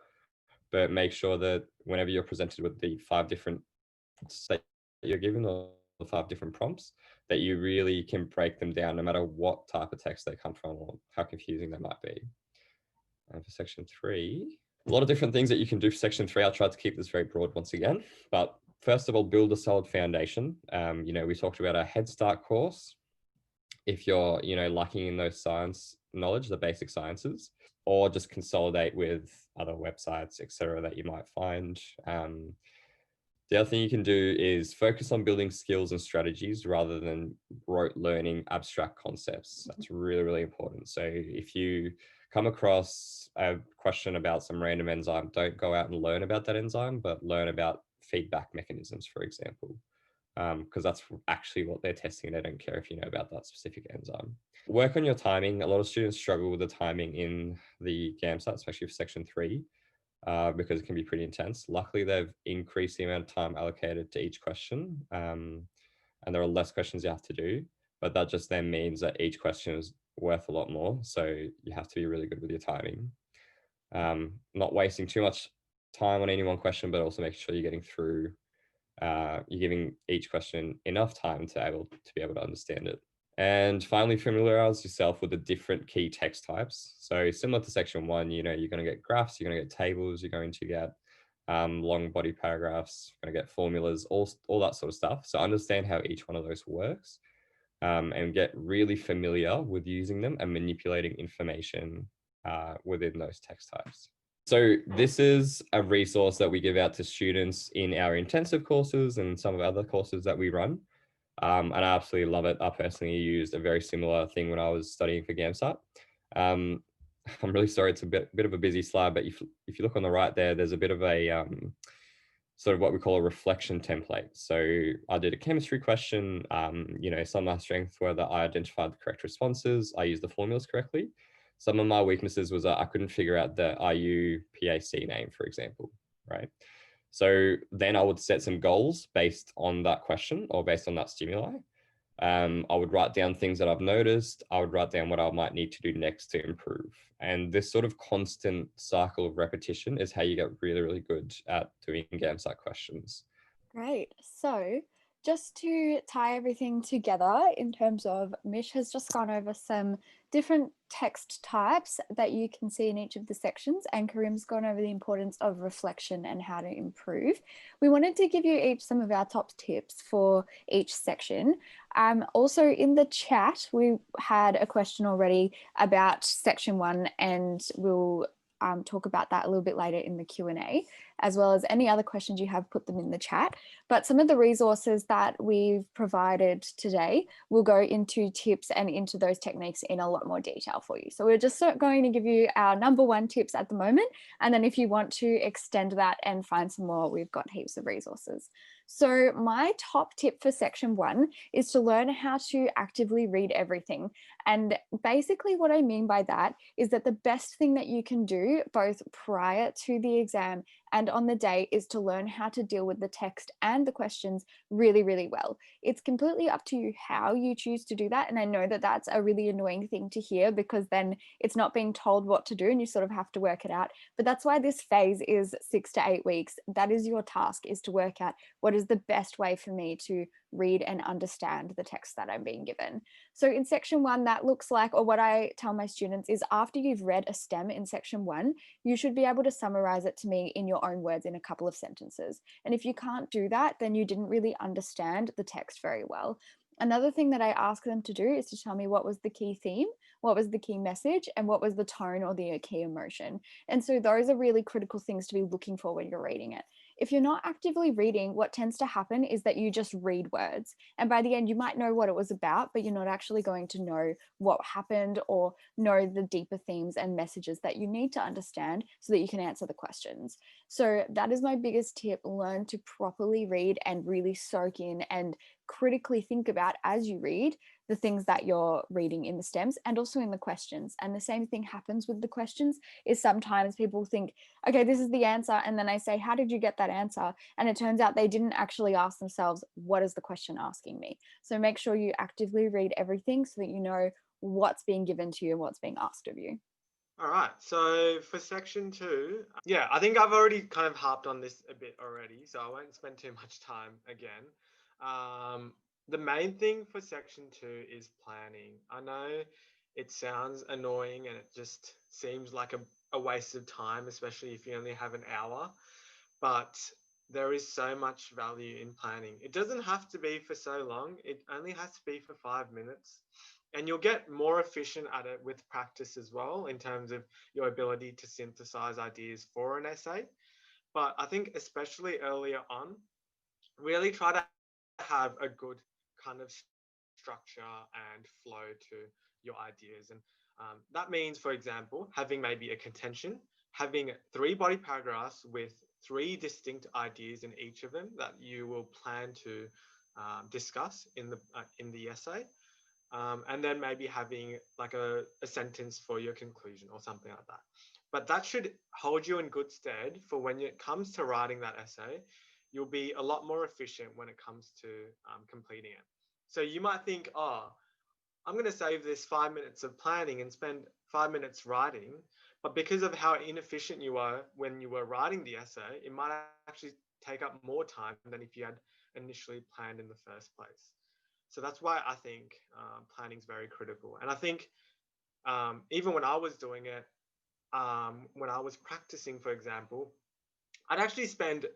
But make sure that whenever you're presented with the 5 different that you're given or the 5 different prompts, that you really can break them down no matter what type of text they come from or how confusing they might be. And for section 3, a lot of different things that you can do for section 3. I'll try to keep this very broad once again, but first of all, build a solid foundation. We talked about a Head Start course. If you're, lacking in those science knowledge, the basic sciences, or just consolidate with other websites, etc., that you might find. The other thing you can do is focus on building skills and strategies rather than rote learning abstract concepts. That's really, really important. So if you come across a question about some random enzyme, don't go out and learn about that enzyme, but learn about feedback mechanisms, for example, because that's actually what they're testing. They don't care if you know about that specific enzyme. Work on your timing. A lot of students struggle with the timing in the Gamsat, especially for section 3. Because it can be pretty intense. Luckily, they've increased the amount of time allocated to each question, and there are less questions you have to do, but that just then means that each question is worth a lot more. So you have to be really good with your timing. Not wasting too much time on any one question, but also making sure you're getting through, you're giving each question enough time to be able to understand it. And finally, familiarize yourself with the different key text types. So similar to section 1, you're going to get graphs, you're going to get tables, you're going to get long body paragraphs, you're going to get formulas, all that sort of stuff. So understand how each one of those works, and get really familiar with using them and manipulating information within those text types. So this is a resource that we give out to students in our intensive courses and some of other courses that we run. And I absolutely love it. I personally used a very similar thing when I was studying for Gamsat. I'm really sorry, it's a bit of a busy slide, but if you look on the right there, there's a bit of a sort of what we call a reflection template. So I did a chemistry question, some of my strengths were that I identified the correct responses, I used the formulas correctly. Some of my weaknesses was that I couldn't figure out the IUPAC name, for example, right? So then I would set some goals based on that question or based on that stimuli. I would write down things that I've noticed. I would write down what I might need to do next to improve. And this sort of constant cycle of repetition is how you get really, really good at doing Gamsat questions. Great. So just to tie everything together in terms of, Mish has just gone over some different text types that you can see in each of the sections, and Karim's gone over the importance of reflection and how to improve. We wanted to give you each some of our top tips for each section. Also in the chat, we had a question already about section 1, and we'll talk about that a little bit later in the Q&A, as well as any other questions you have, put them in the chat. But some of the resources that we've provided today will go into tips and into those techniques in a lot more detail for you. So we're just going to give you our number 1 tips at the moment. And then if you want to extend that and find some more, we've got heaps of resources. So my top tip for section 1 is to learn how to actively read everything. And basically what I mean by that is that the best thing that you can do both prior to the exam and on the day is to learn how to deal with the text and the questions really, really well. It's completely up to you how you choose to do that. And I know that that's a really annoying thing to hear, because then it's not being told what to do and you sort of have to work it out. But that's why this phase is 6 to 8 weeks. That is your task, is to work out what is the best way for me to read and understand the text that I'm being given. So in section 1, that looks like, or what I tell my students is, after you've read a STEM in section 1, you should be able to summarize it to me in your own words in a couple of sentences. And if you can't do that, then you didn't really understand the text very well. Another thing that I ask them to do is to tell me what was the key theme, what was the key message, and what was the tone or the key emotion. And so those are really critical things to be looking for when you're reading it. If you're not actively reading, what tends to happen is that you just read words. And by the end, you might know what it was about, but you're not actually going to know what happened or know the deeper themes and messages that you need to understand so that you can answer the questions. So that is my biggest tip. Learn to properly read and really soak in and critically think about, as you read, the things that you're reading in the stems and also in the questions. And the same thing happens with the questions, is sometimes people think, okay, this is the answer. And then I say, how did you get that answer? And it turns out they didn't actually ask themselves, what is the question asking me? So make sure you actively read everything so that you know what's being given to you and what's being asked of you. All right, so for section 2, yeah, I think I've already kind of harped on this a bit already, so I won't spend too much time again. The main thing for section 2 is planning. I know it sounds annoying and it just seems like a waste of time, especially if you only have an hour, but there is so much value in planning. It doesn't have to be for so long. It only has to be for 5 minutes. And you'll get more efficient at it with practice as well, in terms of your ability to synthesize ideas for an essay. But I think especially earlier on, really try to have a good kind of structure and flow to your ideas. And that means, for example, having maybe a contention, having 3 body paragraphs with 3 distinct ideas in each of them that you will plan to discuss in the essay. And then maybe having like a sentence for your conclusion or something like that. But that should hold you in good stead for when it comes to writing that essay. You'll be a lot more efficient when it comes to completing it. So you might think, oh, I'm going to save this 5 minutes of planning and spend 5 minutes writing. But because of how inefficient you are when you were writing the essay, it might actually take up more time than if you had initially planned in the first place. So that's why I think planning is very critical. And I think even when I was doing it, when I was practicing, for example, I'd actually spend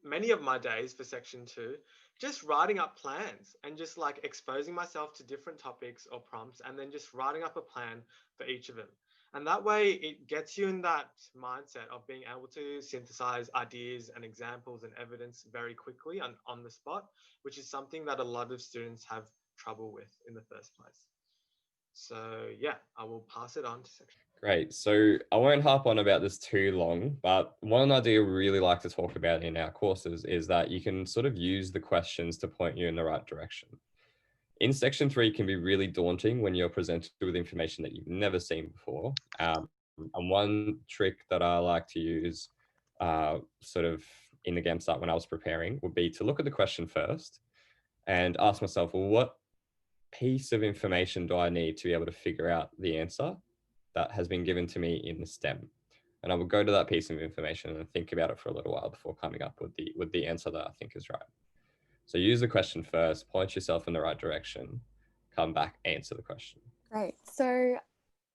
many of my days for section 2 just writing up plans and just like exposing myself to different topics or prompts, and then just writing up a plan for each of them. And that way it gets you in that mindset of being able to synthesize ideas and examples and evidence very quickly on the spot, which is something that a lot of students have trouble with in the first place. So yeah, I will pass it on to section. Great. So I won't harp on about this too long, but one idea we really like to talk about in our courses is that you can sort of use the questions to point you in the right direction. In section 3 can be really daunting when you're presented with information that you've never seen before. And one trick that I like to use sort of in the Gamsat when I was preparing would be to look at the question first and ask myself, well, what piece of information do I need to be able to figure out the answer that has been given to me in the STEM? And I will go to that piece of information and think about it for a little while before coming up with the answer that I think is right. So use the question first, point yourself in the right direction, come back, answer the question. Right. So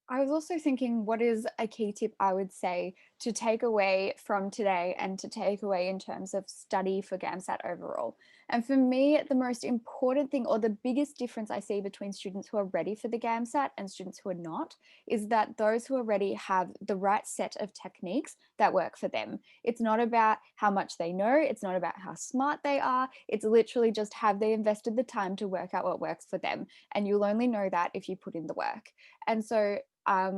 I was also thinking, what is a key tip I would say to take away from today and to take away in terms of study for Gamsat overall? And for me, the most important thing, or the biggest difference I see between students who are ready for the Gamsat and students who are not, is that those who are ready have the right set of techniques that work for them. It's not about how much they know, it's not about how smart they are, it's literally just have they invested the time to work out what works for them. And you'll only know that if you put in the work. And so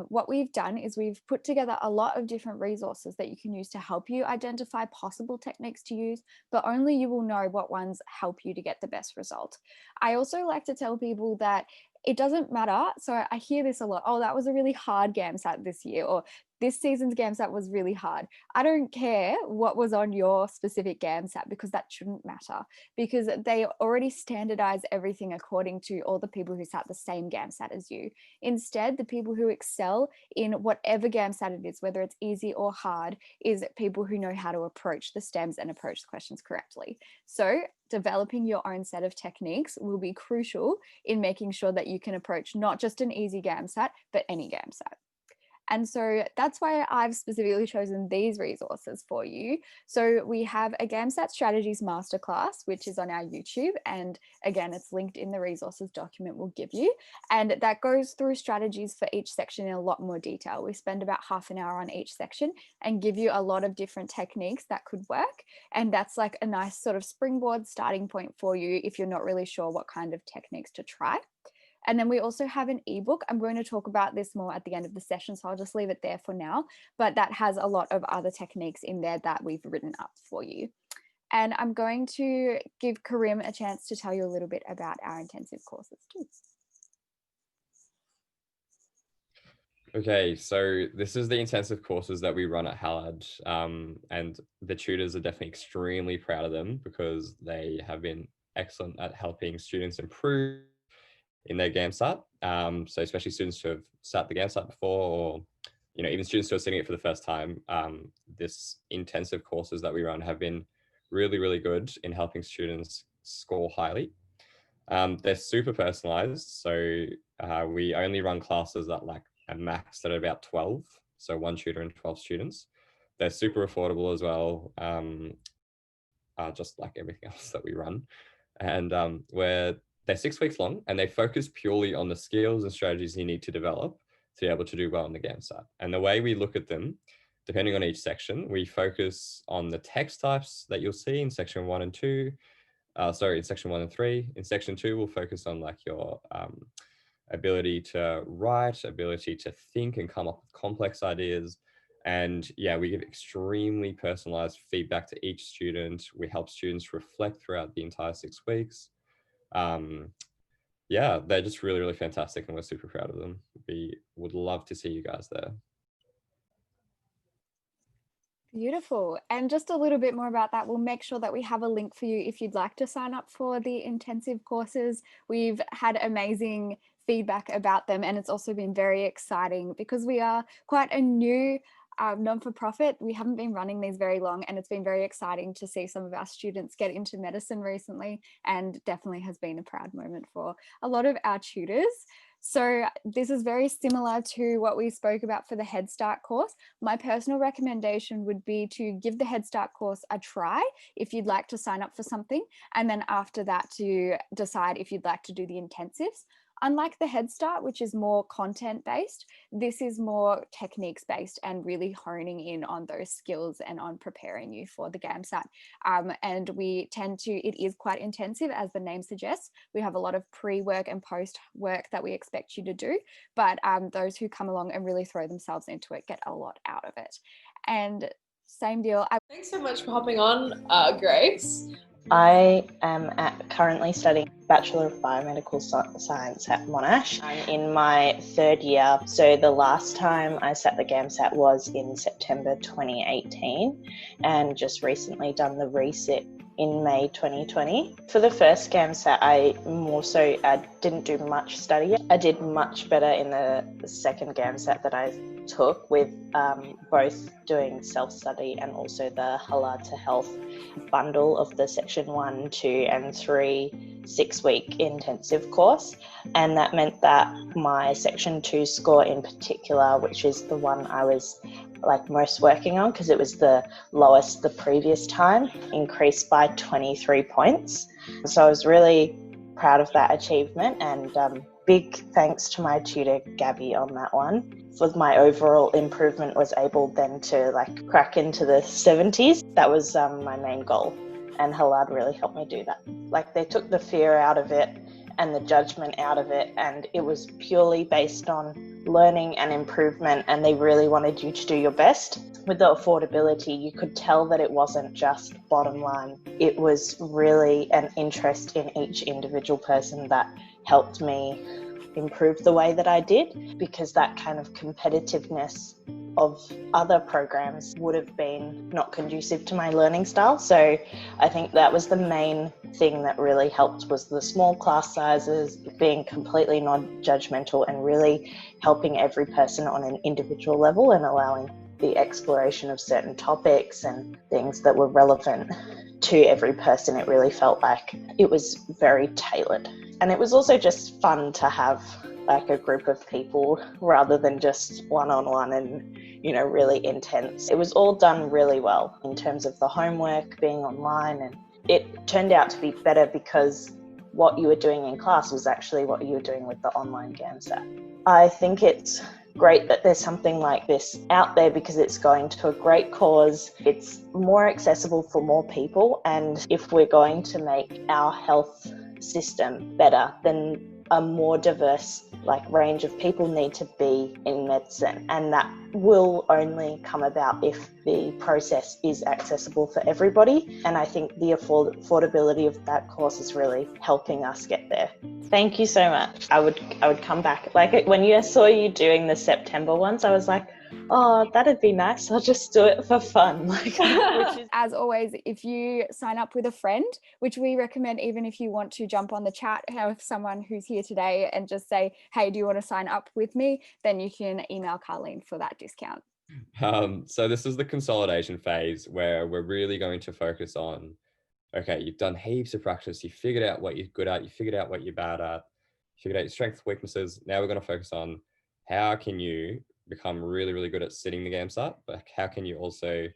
what we've done is we've put together a lot of different resources that you can use to help you identify possible techniques to use, but only you will know what ones help you to get the best result. I also like to tell people that it doesn't matter. So I hear this a lot. Oh, that was a really hard Gamsat this year, or this season's Gamsat was really hard. I don't care what was on your specific Gamsat, because that shouldn't matter, because they already standardize everything according to all the people who sat the same Gamsat as you. Instead, the people who excel in whatever Gamsat it is, whether it's easy or hard, is people who know how to approach the stems and approach the questions correctly. So developing your own set of techniques will be crucial in making sure that you can approach not just an easy Gamsat, but any Gamsat. And so that's why I've specifically chosen these resources for you. So we have a Gamsat Strategies Masterclass, which is on our YouTube. And again, it's linked in the resources document we'll give you. And that goes through strategies for each section in a lot more detail. We spend about half an hour on each section and give you a lot of different techniques that could work. And that's like a nice sort of springboard starting point for you if you're not really sure what kind of techniques to try. And then we also have an ebook. I'm going to talk about this more at the end of the session, so I'll just leave it there for now. But that has a lot of other techniques in there that we've written up for you. And I'm going to give Karim a chance to tell you a little bit about our intensive courses too. Okay, so this is the intensive courses that we run at Hallowed, and the tutors are definitely extremely proud of them because they have been excellent at helping students improve in their Gamsat. So especially students who have sat the Gamsat before, or even students who are sitting it for the first time, this intensive courses that we run have been really, really good in helping students score highly. They're super personalized. So we only run classes that are maxed at about 12. So one tutor and 12 students. They're super affordable as well, just like everything else that we run. And they're 6 weeks long, and they focus purely on the skills and strategies you need to develop to be able to do well in the Gamsat. And the way we look at them, depending on each section, we focus on the text types that you'll see in section 1 and 2. In section 1 and 3. In section 2, we'll focus on like your ability to write, ability to think and come up with complex ideas. And yeah, we give extremely personalized feedback to each student. We help students reflect throughout the entire 6 weeks. Yeah, they're just really, really fantastic, and we're super proud of them. We would love to see you guys there. Beautiful. And just a little bit more about that, we'll make sure that we have a link for you if you'd like to sign up for the intensive courses. We've had amazing feedback about them, and it's also been very exciting because we are quite a new non-for-profit. We haven't been running these very long, and it's been very exciting to see some of our students get into medicine recently, and definitely has been a proud moment for a lot of our tutors. So this is very similar to what we spoke about for the Head Start course. My personal recommendation would be to give the Head Start course a try if you'd like to sign up for something, and then after that to decide if you'd like to do the intensives. Unlike the Head Start, which is more content based, this is more techniques based and really honing in on those skills and on preparing you for the Gamsat. And we tend to, it is quite intensive, as the name suggests. We have a lot of pre-work and post-work that we expect you to do, but those who come along and really throw themselves into it get a lot out of it. And same deal. Thanks so much for hopping on, Grace. I am currently studying Bachelor of Biomedical Science at Monash. I'm in my third year, so the last time I sat the Gamsat was in September 2018, and just recently done the resit in May 2020. For the first Gamsat, I didn't do much study. I did much better in the second Gamsat that I took, with both doing self-study and also the Hallowed to Health bundle of the section 1, 2 and 3 6-week intensive course. And that meant that my section 2 score in particular, which is the one I was most working on because it was the lowest the previous time, increased by 23 points. So I was really proud of that achievement, and big thanks to my tutor Gabby on that one. For my overall improvement, was able then to crack into the 70s. That was my main goal, and Hallowed really helped me do that. They took the fear out of it and the judgment out of it, and it was purely based on learning and improvement, and they really wanted you to do your best. With the affordability, you could tell that it wasn't just bottom line. It was really an interest in each individual person that helped me improve the way that I did, because that kind of competitiveness of other programs would have been not conducive to my learning style. So I think that was the main thing that really helped, was the small class sizes, being completely non-judgmental and really helping every person on an individual level and allowing the exploration of certain topics and things that were relevant to every person. It really felt like it was very tailored. And it was also just fun to have a group of people rather than just one-on-one and, really intense. It was all done really well in terms of the homework being online, and it turned out to be better because what you were doing in class was actually what you were doing with the online Gamsat. I think it's great that there's something like this out there because it's going to a great cause. It's more accessible for more people, and if we're going to make our health system better, then a more diverse range of people need to be in medicine, and that will only come about if the process is accessible for everybody. And I think the affordability of that course is really helping us get there. Thank you so much. I would come back. When I saw you doing the September ones, I was like, oh, that'd be nice. I'll just do it for fun. As always, if you sign up with a friend, which we recommend, even if you want to jump on the chat with someone who's here today and just say, hey, do you want to sign up with me? Then you can email Carleen for that discount. So this is the consolidation phase, where we're really going to focus on, okay, you've done heaps of practice, you figured out what you're good at, you figured out what you're bad at, you figured out your strengths, weaknesses. Now we're going to focus on how can you become really, really good at sitting the Gamsat, but how can you also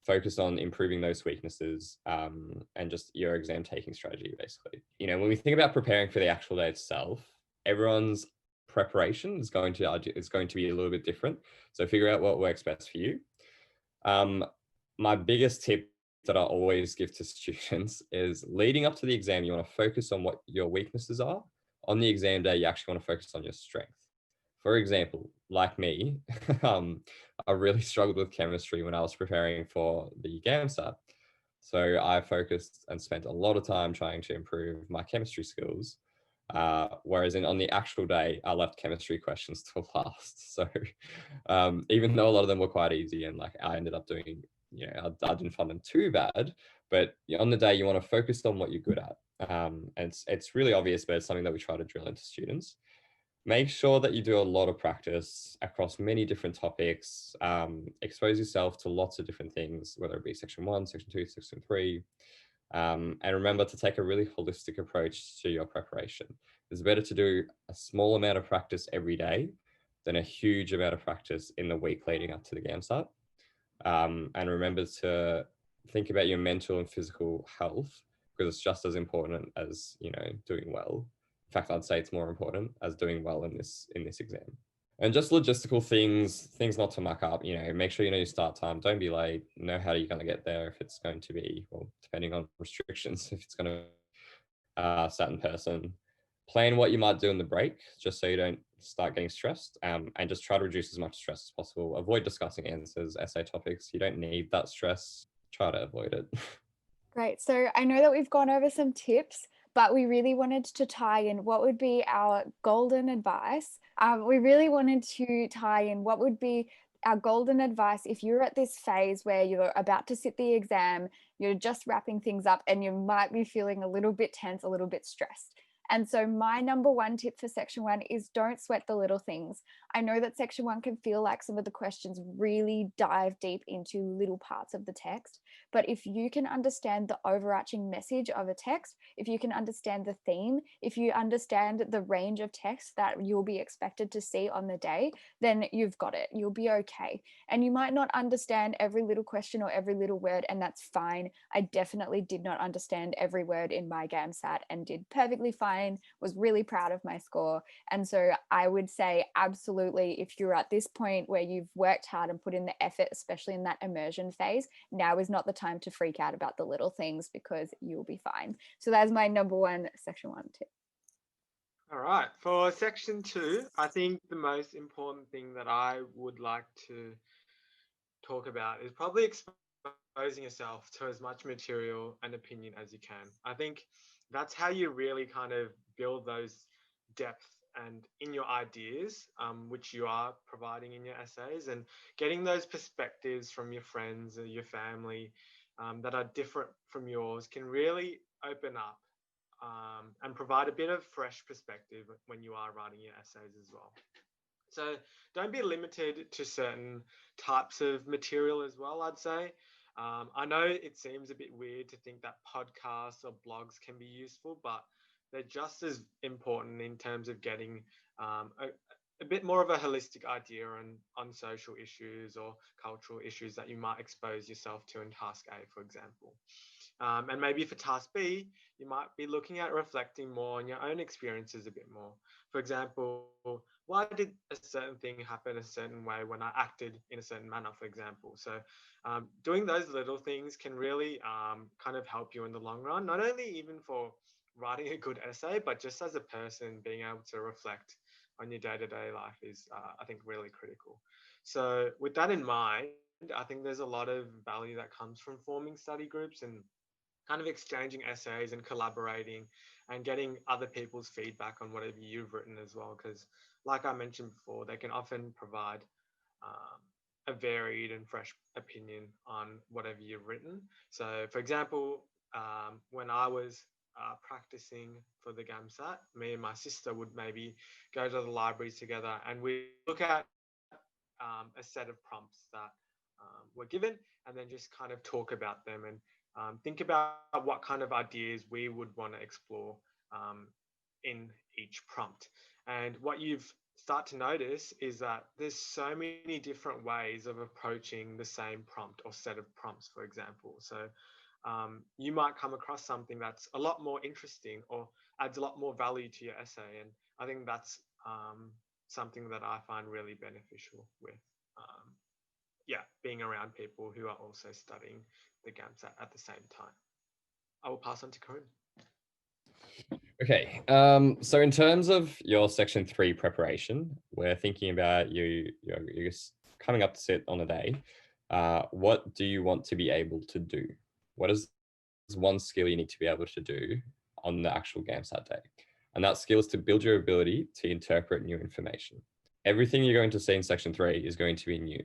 focus on improving those weaknesses and just your exam taking strategy, basically. When we think about preparing for the actual day itself, everyone's preparation is going to be a little bit different. So figure out what works best for you. My biggest tip that I always give to students is, leading up to the exam, you want to focus on what your weaknesses are. On the exam day, you actually want to focus on your strength. For example, like me, I really struggled with chemistry when I was preparing for the Gamsat. So I focused and spent a lot of time trying to improve my chemistry skills. Whereas on the actual day, I left chemistry questions till last. So even though a lot of them were quite easy, and I ended up doing, I didn't find them too bad, but on the day you want to focus on what you're good at. And it's really obvious, but it's something that we try to drill into students. Make sure that you do a lot of practice across many different topics. Expose yourself to lots of different things, whether it be section 1, section 2, section 3. And remember to take a really holistic approach to your preparation. It's better to do a small amount of practice every day than a huge amount of practice in the week leading up to the Gamsat. And remember to think about your mental and physical health, because it's just as important as, doing well. In fact, I'd say it's more important as doing well in this exam. And just logistical things not to muck up, make sure you know your start time, don't be late, know how you're going to get there if it's going to be, well, depending on restrictions, if it's going to sat in person. Plan what you might do in the break, just so you don't start getting stressed, and just try to reduce as much stress as possible. Avoid discussing answers, essay topics. You don't need that stress. Try to avoid it. Great. So I know that we've gone over some tips, but we really wanted to tie in what would be our golden advice. We really wanted to tie in what would be our golden advice if you're at this phase where you're about to sit the exam, you're just wrapping things up, and you might be feeling a little bit tense, a little bit stressed. And so my number one tip for section 1 is don't sweat the little things. I know that section 1 can feel like some of the questions really dive deep into little parts of the text, but if you can understand the overarching message of a text, if you can understand the theme, if you understand the range of text that you'll be expected to see on the day, then you've got it. You'll be okay. And you might not understand every little question or every little word, and that's fine. I definitely did not understand every word in my Gamsat and did perfectly fine, was really proud of my score. And so I would say absolutely, if you're at this point where you've worked hard and put in the effort, especially in that immersion phase, now is not the time to freak out about the little things, because you'll be fine. So that's my number one section 1 tip. All right, for section 2, I think the most important thing that I would like to talk about is probably exposing yourself to as much material and opinion as you can. I think that's how you really kind of build those depth and in your ideas, which you are providing in your essays, and getting those perspectives from your friends or your family that are different from yours can really open up and provide a bit of fresh perspective when you are writing your essays as well. So don't be limited to certain types of material as well, I'd say. I know it seems a bit weird to think that podcasts or blogs can be useful, but they're just as important in terms of getting a bit more of a holistic idea on social issues or cultural issues that you might expose yourself to in task A, for example. And maybe for task B, you might be looking at reflecting more on your own experiences a bit more. For example, why did a certain thing happen a certain way when I acted in a certain manner, for example? So doing those little things can really kind of help you in the long run, not only even for writing a good essay, but just as a person, being able to reflect on your day-to-day life is, I think, really critical. So with that in mind, I think there's a lot of value that comes from forming study groups and kind of exchanging essays and collaborating and getting other people's feedback on whatever you've written as well. Because like I mentioned before, they can often provide a varied and fresh opinion on whatever you've written. So for example, when I was practicing for the Gamsat, me and my sister would maybe go to the libraries together and we look at a set of prompts that were given, and then just kind of talk about them and think about what kind of ideas we would want to explore in each prompt. And what you've start to notice is that there's so many different ways of approaching the same prompt or set of prompts, for example. So you might come across something that's a lot more interesting or adds a lot more value to your essay. And I think that's something that I find really beneficial with being around people who are also studying the Gamsat at the same time. I will pass on to Corinne. Okay, so in terms of your section 3 preparation, we're thinking about you're coming up to sit on a day. What do you want to be able to do? What is one skill you need to be able to do on the actual Gamsat day? And that skill is to build your ability to interpret new information. Everything you're going to see in section 3 is going to be new.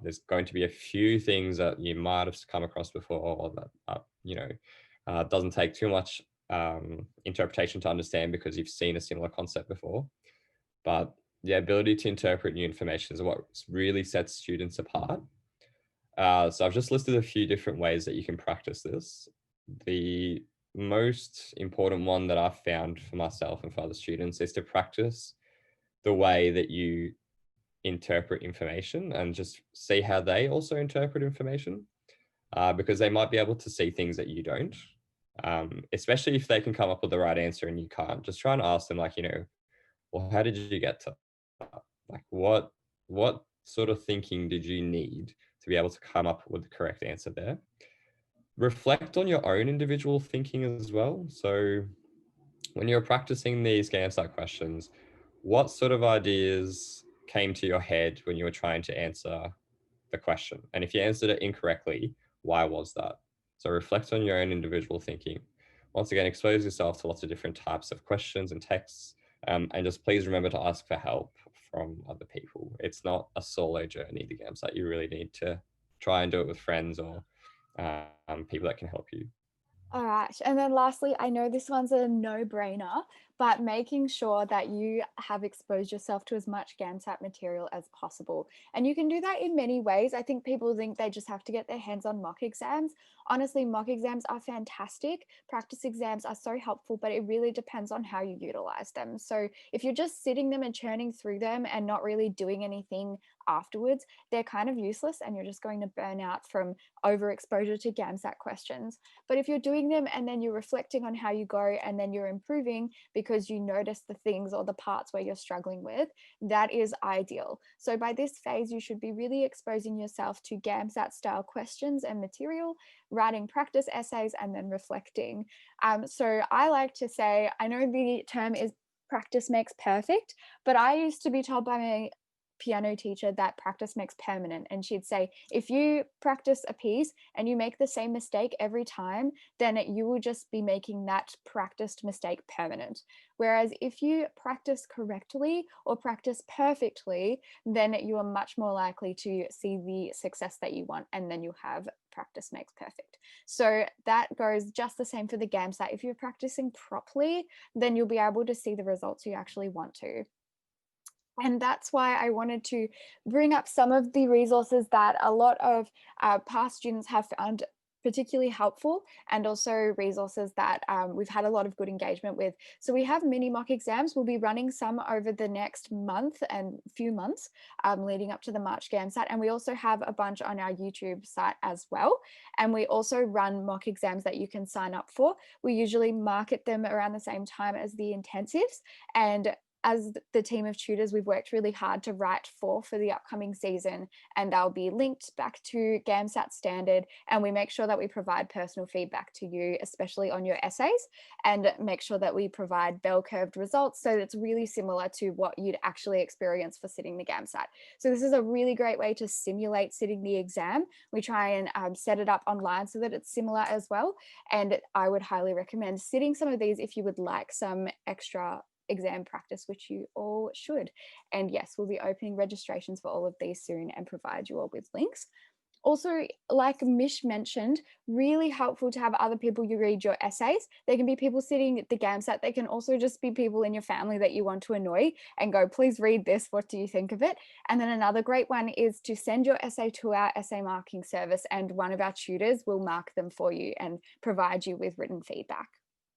There's going to be a few things that you might have come across before, or that doesn't take too much interpretation to understand because you've seen a similar concept before. But the ability to interpret new information is what really sets students apart. So I've just listed a few different ways that you can practice this. The most important one that I've found for myself and for other students is to practice the way that you interpret information and just see how they also interpret information, because they might be able to see things that you don't. Especially if they can come up with the right answer and you can't. Just try and ask them, like, well, how did you get to that? Like, what sort of thinking did you need to be able to come up with the correct answer there? Reflect on your own individual thinking as well. So when you're practicing these Gamsat questions, what sort of ideas came to your head when you were trying to answer the question? And if you answered it incorrectly, why was that? So reflect on your own individual thinking. Once again, expose yourself to lots of different types of questions and texts, and just please remember to ask for help from other people. It's not a solo journey, the Gamsat. You really need to try and do it with friends or people that can help you. All right. And then lastly, I know this one's a no-brainer, but making sure that you have exposed yourself to as much Gamsat material as possible. And you can do that in many ways. I think people think they just have to get their hands on mock exams. Honestly, mock exams are fantastic. Practice exams are so helpful, but it really depends on how you utilize them. So if you're just sitting them and churning through them and not really doing anything afterwards, they're kind of useless and you're just going to burn out from overexposure to Gamsat questions. But if you're doing them and then you're reflecting on how you go and then you're improving because you notice the things or the parts where you're struggling with, that is ideal. So by this phase, you should be really exposing yourself to Gamsat style questions and material, writing practice essays, and then reflecting. So I like to say, I know the term is practice makes perfect, but I used to be told by my piano teacher that practice makes permanent, and she'd say if you practice a piece and you make the same mistake every time, then you will just be making that practiced mistake permanent. Whereas if you practice correctly or practice perfectly, then you are much more likely to see the success that you want, and then you have practice makes perfect. So that goes just the same for the Gamsat. If you're practicing properly, then you'll be able to see the results you actually want to. And that's why I wanted to bring up some of the resources that a lot of past students have found particularly helpful, and also resources that we've had a lot of good engagement with. So we have mini mock exams. We'll be running some over the next month and few months leading up to the March Gamsat. And we also have a bunch on our YouTube site as well. And we also run mock exams that you can sign up for. We usually market them around the same time as the intensives. And as the team of tutors, we've worked really hard to write for the upcoming season, and they'll be linked back to Gamsat standard, and we make sure that we provide personal feedback to you, especially on your essays, and make sure that we provide bell-curved results so that it's really similar to what you'd actually experience for sitting the Gamsat. So this is a really great way to simulate sitting the exam. We try and set it up online so that it's similar as well, and I would highly recommend sitting some of these if you would like some extra exam practice, which you all should. And yes, we'll be opening registrations for all of these soon and provide you all with links. Also, like Mish mentioned, really helpful to have other people you read your essays. They can be people sitting at the Gamsat. They can also just be people in your family that you want to annoy and go, please read this. What do you think of it? And then another great one is to send your essay to our essay marking service, and one of our tutors will mark them for you and provide you with written feedback.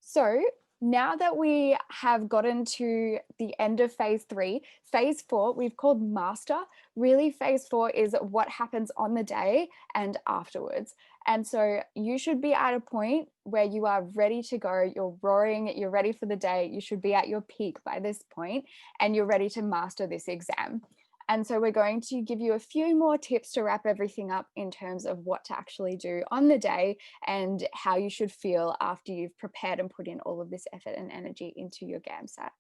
So now that we have gotten to the end of phase 3, phase 4 we've called master. Really, phase 4 is what happens on the day and afterwards. And so you should be at a point where you are ready to go, you're roaring, you're ready for the day, you should be at your peak by this point, and you're ready to master this exam. And so we're going to give you a few more tips to wrap everything up in terms of what to actually do on the day and how you should feel after you've prepared and put in all of this effort and energy into your Gamsat.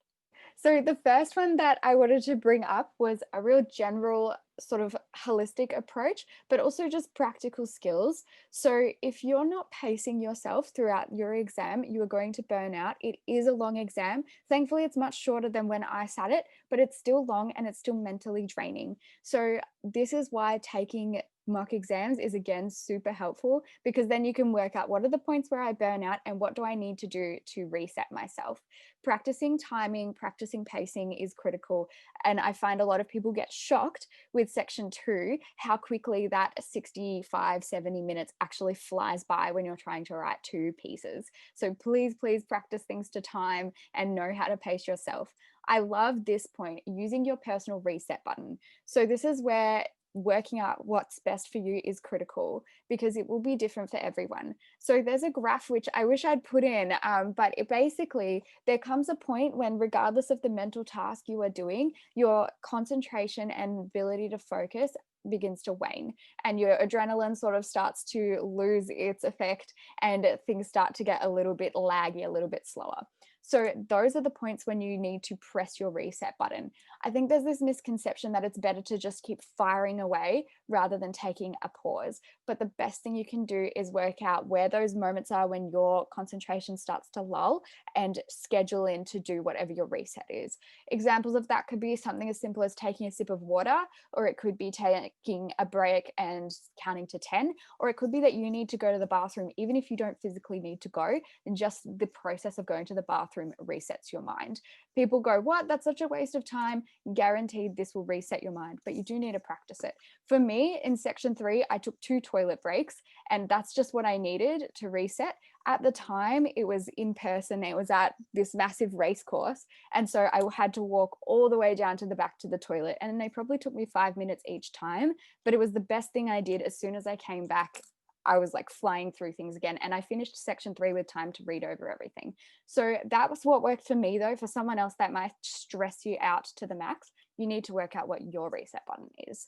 So the first one that I wanted to bring up was a real general sort of holistic approach, but also just practical skills. So if you're not pacing yourself throughout your exam, you are going to burn out. It is a long exam. Thankfully, it's much shorter than when I sat it, but it's still long and it's still mentally draining. So this is why taking mock exams is again super helpful, because then you can work out what are the points where I burn out and what do I need to do to reset myself. Practicing timing, practicing pacing is critical. And I find a lot of people get shocked with section 2, how quickly that 65, 70 minutes actually flies by when you're trying to write 2 pieces. So please practice things to time and know how to pace yourself. I love this point, using your personal reset button. So this is where working out what's best for you is critical, because it will be different for everyone. So there's a graph which I wish I'd put in, but it basically, there comes a point when, regardless of the mental task you are doing, your concentration and ability to focus begins to wane, and your adrenaline sort of starts to lose its effect, and things start to get a little bit laggy, a little bit slower. So those are the points when you need to press your reset button. I think there's this misconception that it's better to just keep firing away rather than taking a pause. But the best thing you can do is work out where those moments are when your concentration starts to lull, and schedule in to do whatever your reset is. Examples of that could be something as simple as taking a sip of water, or it could be taking a break and counting to 10, or it could be that you need to go to the bathroom, even if you don't physically need to go, and just the process of going to the bathroom resets your mind. People go, what? That's such a waste of time. Guaranteed this will reset your mind, but you do need to practice it. For me, in section 3, I took 2 toilet breaks, and that's just what I needed to reset. At the time, it was in person, it was at this massive race course, and so I had to walk all the way down to the back to the toilet, and they probably took me 5 minutes each time, but it was the best thing I did. As soon as I came back, I was like flying through things again, and I finished section 3 with time to read over everything. So that was what worked for me, though. For someone else, that might stress you out to the max. You need to work out what your reset button is.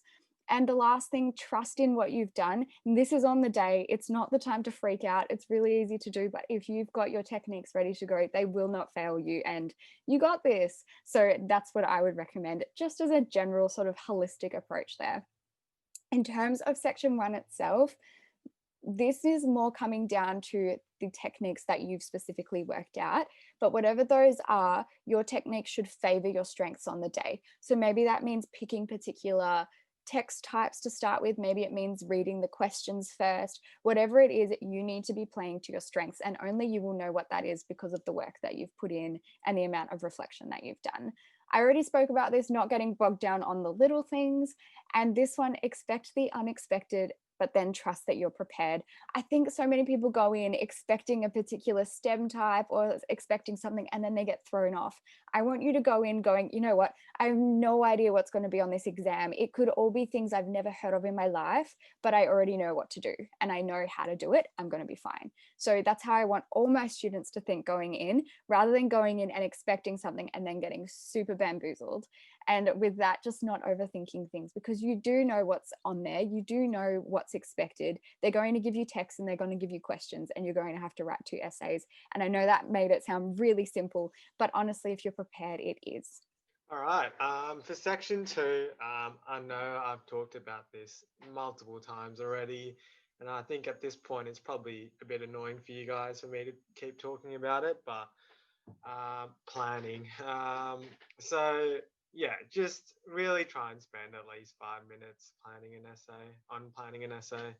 And the last thing, trust in what you've done. And this is on the day. It's not the time to freak out. It's really easy to do, but if you've got your techniques ready to go, they will not fail you, and you got this. So that's what I would recommend, just as a general sort of holistic approach there. In terms of section 1 itself, this is more coming down to the techniques that you've specifically worked out, but whatever those are, your techniques should favor your strengths on the day. So maybe that means picking particular text types to start with. Maybe it means reading the questions first. Whatever it is, you need to be playing to your strengths, and only you will know what that is because of the work that you've put in and the amount of reflection that you've done. I already spoke about this, not getting bogged down on the little things, and this one, expect the unexpected, but then trust that you're prepared. I think so many people go in expecting a particular STEM type or expecting something, and then they get thrown off. I want you to go in going, you know what, I have no idea what's going to be on this exam. It could all be things I've never heard of in my life, but I already know what to do and I know how to do it. I'm going to be fine. So that's how I want all my students to think going in, rather than going in and expecting something and then getting super bamboozled. And with that, just not overthinking things, because you do know what's on there. You do know what's expected. They're going to give you text and they're going to give you questions, and you're going to have to write 2 essays. And I know that made it sound really simple, but honestly, if you're prepared, it is. All right. For section 2, I know I've talked about this multiple times already, and I think at this point it's probably a bit annoying for you guys for me to keep talking about it, but planning. So yeah, just really try and spend at least 5 minutes planning an essay.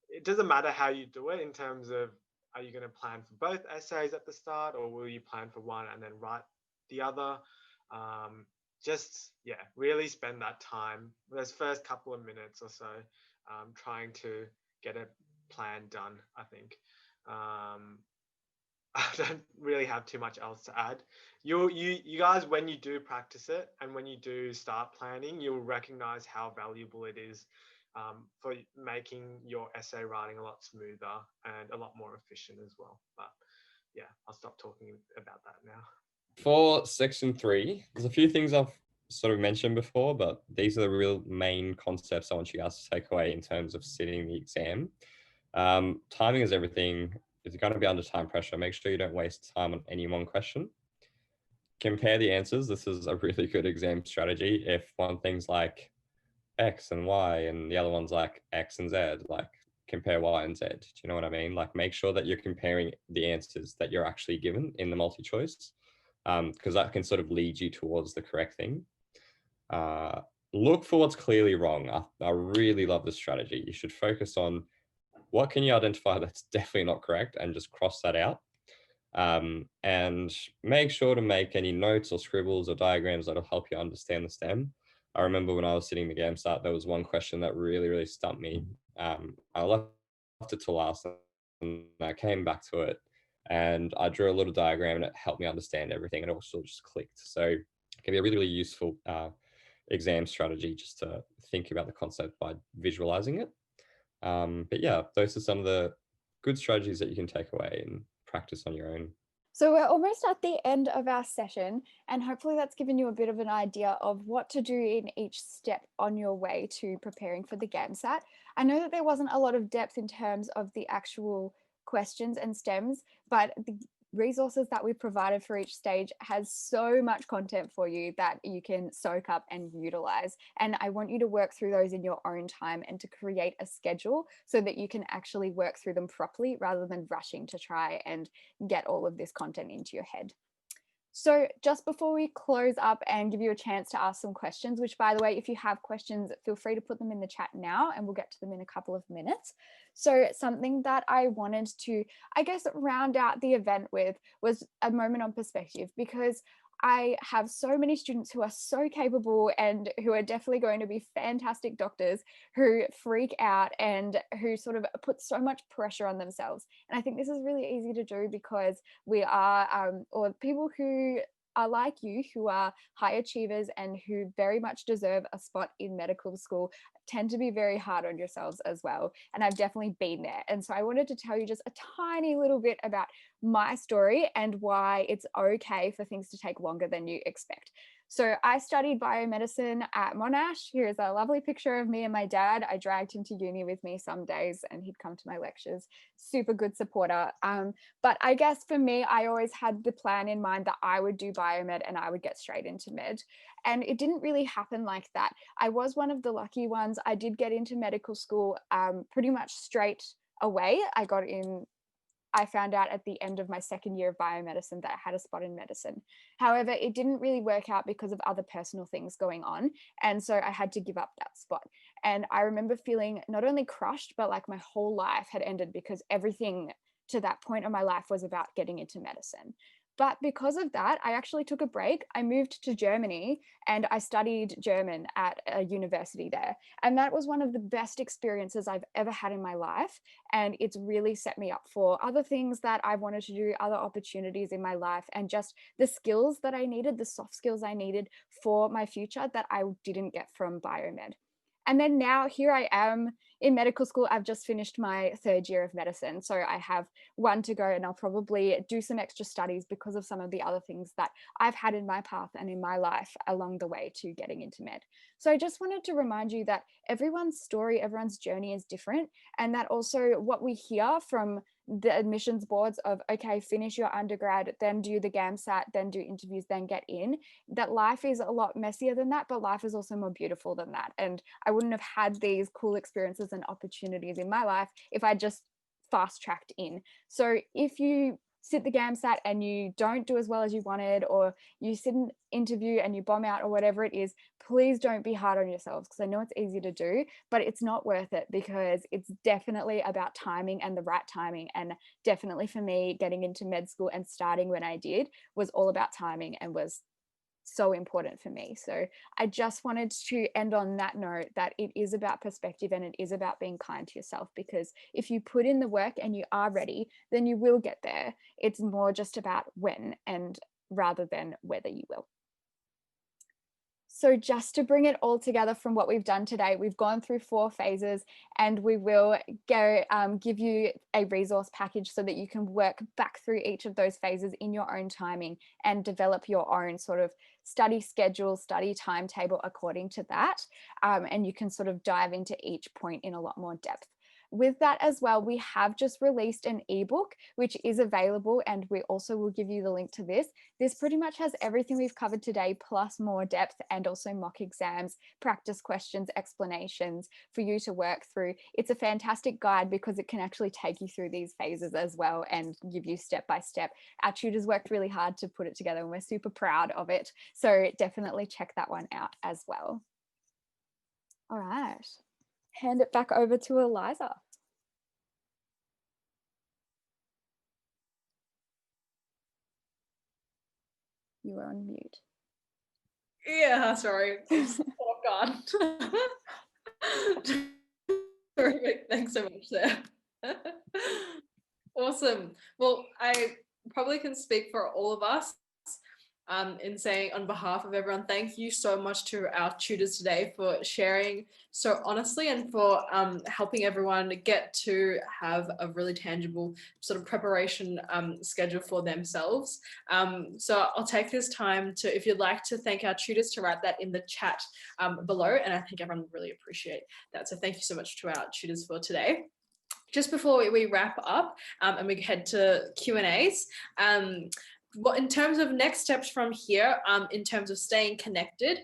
It doesn't matter how you do it in terms of, are you going to plan for both essays at the start, or will you plan for one and then write the other? Really spend that time, those first couple of minutes or so, trying to get a plan done, I think. I don't really have too much else to add. You guys, when you do practice it and when you do start planning, you'll recognize how valuable it is for making your essay writing a lot smoother and a lot more efficient as well. But yeah, I'll stop talking about that now. For section 3, there's a few things I've sort of mentioned before, but these are the real main concepts I want you guys to take away in terms of sitting the exam. Timing is everything. If you're going to be under time pressure, make sure you don't waste time on any one question. Compare the answers. This is a really good exam strategy. If one thing's like X and Y and the other one's like X and Z, like compare Y and Z. Do you know what I mean? Like, make sure that you're comparing the answers that you're actually given in the multi-choice, because that can sort of lead you towards the correct thing. Look for what's clearly wrong. I really love this strategy. You should focus on what can you identify that's definitely not correct and just cross that out. And make sure to make any notes or scribbles or diagrams that'll help you understand the STEM. I remember when I was sitting the Gamsat, there was one question that really, really stumped me. I left it to last and I came back to it and I drew a little diagram and it helped me understand everything and it also just clicked. So it can be a really, really useful exam strategy just to think about the concept by visualizing it. But yeah, those are some of the good strategies that you can take away and practice on your own. So we're almost at the end of our session, and hopefully that's given you a bit of an idea of what to do in each step on your way to preparing for the Gamsat. I know that there wasn't a lot of depth in terms of the actual questions and stems, but the resources that we provided for each stage has so much content for you that you can soak up and utilize. And I want you to work through those in your own time and to create a schedule so that you can actually work through them properly rather than rushing to try and get all of this content into your head. So just before we close up and give you a chance to ask some questions, which by the way, if you have questions, feel free to put them in the chat now and we'll get to them in a couple of minutes. So something that I wanted to, I guess, round out the event with was a moment on perspective, because I have so many students who are so capable and who are definitely going to be fantastic doctors who freak out and who sort of put so much pressure on themselves. And I think this is really easy to do because we are, or people who are like you, who are high achievers and who very much deserve a spot in medical school, tend to be very hard on yourselves as well. And I've definitely been there. And so I wanted to tell you just a tiny little bit about my story and why it's okay for things to take longer than you expect. So I studied biomedicine at Monash. Here's a lovely picture of me and my dad. I dragged him to uni with me some days and he'd come to my lectures. Super good supporter. But I guess for me, I always had the plan in mind that I would do biomed and I would get straight into med. And it didn't really happen like that. I was one of the lucky ones. I did get into medical school pretty much straight away. I found out at the end of my second year of biomedicine that I had a spot in medicine. However, it didn't really work out because of other personal things going on. And so I had to give up that spot. And I remember feeling not only crushed, but like my whole life had ended because everything to that point of my life was about getting into medicine. But because of that, I actually took a break. I moved to Germany and I studied German at a university there. And that was one of the best experiences I've ever had in my life. And it's really set me up for other things that I wanted to do, other opportunities in my life, and just the skills that I needed, the soft skills I needed for my future that I didn't get from biomed. And then now here I am in medical school. I've just finished my third year of medicine. So I have one to go and I'll probably do some extra studies because of some of the other things that I've had in my path and in my life along the way to getting into med. So I just wanted to remind you that everyone's story, everyone's journey is different. And that also what we hear from the admissions boards of, okay, finish your undergrad, then do the Gamsat, then do interviews, then get in, that life is a lot messier than that, but life is also more beautiful than that. And I wouldn't have had these cool experiences and opportunities in my life if I just fast tracked in. So if you sit the Gamsat and you don't do as well as you wanted, or you sit an interview and you bomb out or whatever it is, please don't be hard on yourselves, because I know it's easy to do, but it's not worth it, because it's definitely about timing and the right timing. And definitely for me, getting into med school and starting when I did was all about timing and was so important for me. So I just wanted to end on that note, that it is about perspective and it is about being kind to yourself, because if you put in the work and you are ready, then you will get there. It's more just about when, and rather than whether you will. So just to bring it all together from what we've done today, we've gone through 4 phases, and we will go give you a resource package so that you can work back through each of those phases in your own timing and develop your own sort of study schedule, study timetable according to that. And you can sort of dive into each point in a lot more depth. With that as well, we have just released an ebook, which is available, and we also will give you the link to this. This pretty much has everything we've covered today, plus more depth, and also mock exams, practice questions, explanations for you to work through. It's a fantastic guide because it can actually take you through these phases as well and give you step by step. Our tutors worked really hard to put it together and we're super proud of it. So definitely check that one out as well. All right. Hand it back over to Eliza. You are on mute. Yeah, sorry. Oh God. Perfect. Thanks so much, Sarah. Awesome. Well, I probably can speak for all of us. in saying on behalf of everyone, thank you so much to our tutors today for sharing so honestly and for helping everyone get to have a really tangible sort of preparation schedule for themselves. So I'll take this time to, if you'd like to thank our tutors, to write that in the chat below, and I think everyone will really appreciate that. So thank you so much to our tutors for today. Just before we wrap up and we head to Q&As, well, in terms of next steps from here, in terms of staying connected,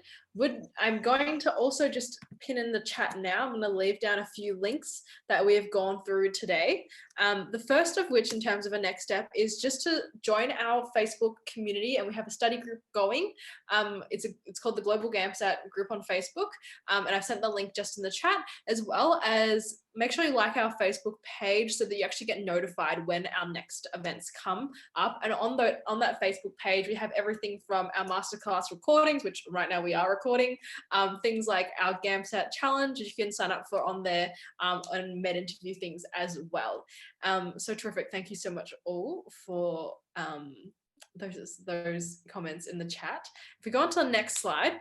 I'm going to also just pin in the chat now. I'm going to leave down a few links that we have gone through today. The first of which, in terms of a next step, is just to join our Facebook community, and we have a study group going. It's called the Global Gamsat group on Facebook, and I've sent the link just in the chat, as well as make sure you like our Facebook page so that you actually get notified when our next events come up. And on that Facebook page, we have everything from our masterclass recordings, which right now we are recording, things like our Gamsat challenge, which you can sign up for on there, and med interview things as well. So terrific. Thank you so much all for those comments in the chat. If we go on to the next slide,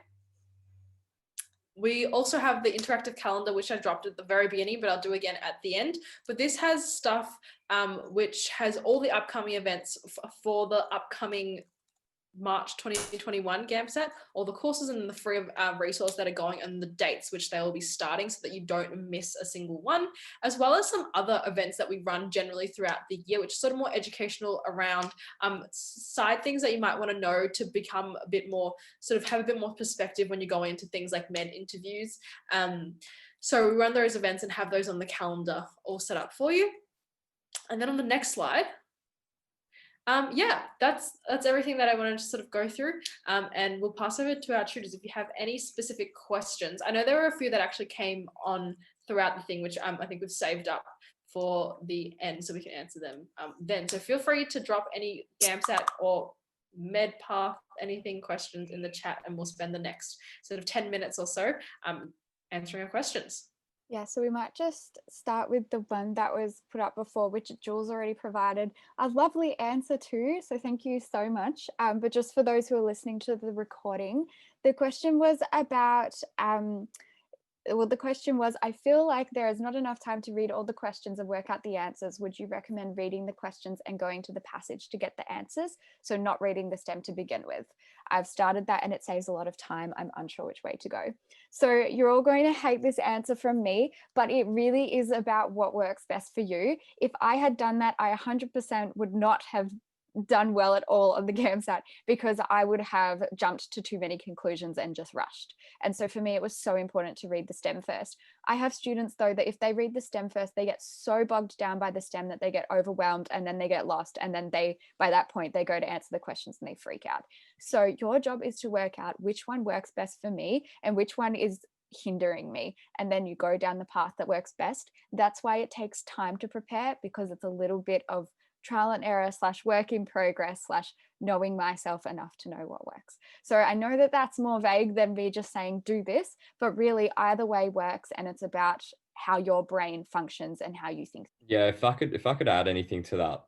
we also have the interactive calendar, which I dropped at the very beginning, but I'll do again at the end. But this has stuff which has all the upcoming events for the upcoming March 2021 Gamsat, all the courses and the free resource that are going, and the dates which they will be starting, so that you don't miss a single one, as well as some other events that we run generally throughout the year, which is sort of more educational around side things that you might want to know to become a bit more, sort of have a bit more perspective when you're going into things like med interviews. So we run those events and have those on the calendar all set up for you. And then on the next slide, yeah, that's everything that I wanted to sort of go through, and we'll pass over to our tutors if you have any specific questions. I know there were a few that actually came on throughout the thing, which I think we've saved up for the end so we can answer them then. So feel free to drop any Gamsat or med path, anything, questions in the chat, and we'll spend the next sort of 10 minutes or so answering your questions. Yeah, so we might just start with the one that was put up before, which Jules already provided a lovely answer to. So thank you so much. But just for those who are listening to the recording, the question was about, the question was, I feel like there is not enough time to read all the questions and work out the answers. Would you recommend reading the questions and going to the passage to get the answers? So not reading the STEM to begin with. I've started that and it saves a lot of time. I'm unsure which way to go. So you're all going to hate this answer from me, but it really is about what works best for you. If I had done that, I 100% would not have done well at all on the Gamsat, because I would have jumped to too many conclusions and just rushed. And so for me, it was so important to read the STEM first. I have students though that if they read the STEM first, they get so bogged down by the STEM that they get overwhelmed, and then they get lost, and then by that point they go to answer the questions and they freak out. So your job is to work out which one works best for me and which one is hindering me, and then you go down the path that works best. That's why it takes time to prepare, because it's a little bit of trial and error / work in progress / knowing myself enough to know what works. So I know that that's more vague than me just saying do this, but really either way works, and it's about how your brain functions and how you think. Yeah, if I could add anything to that,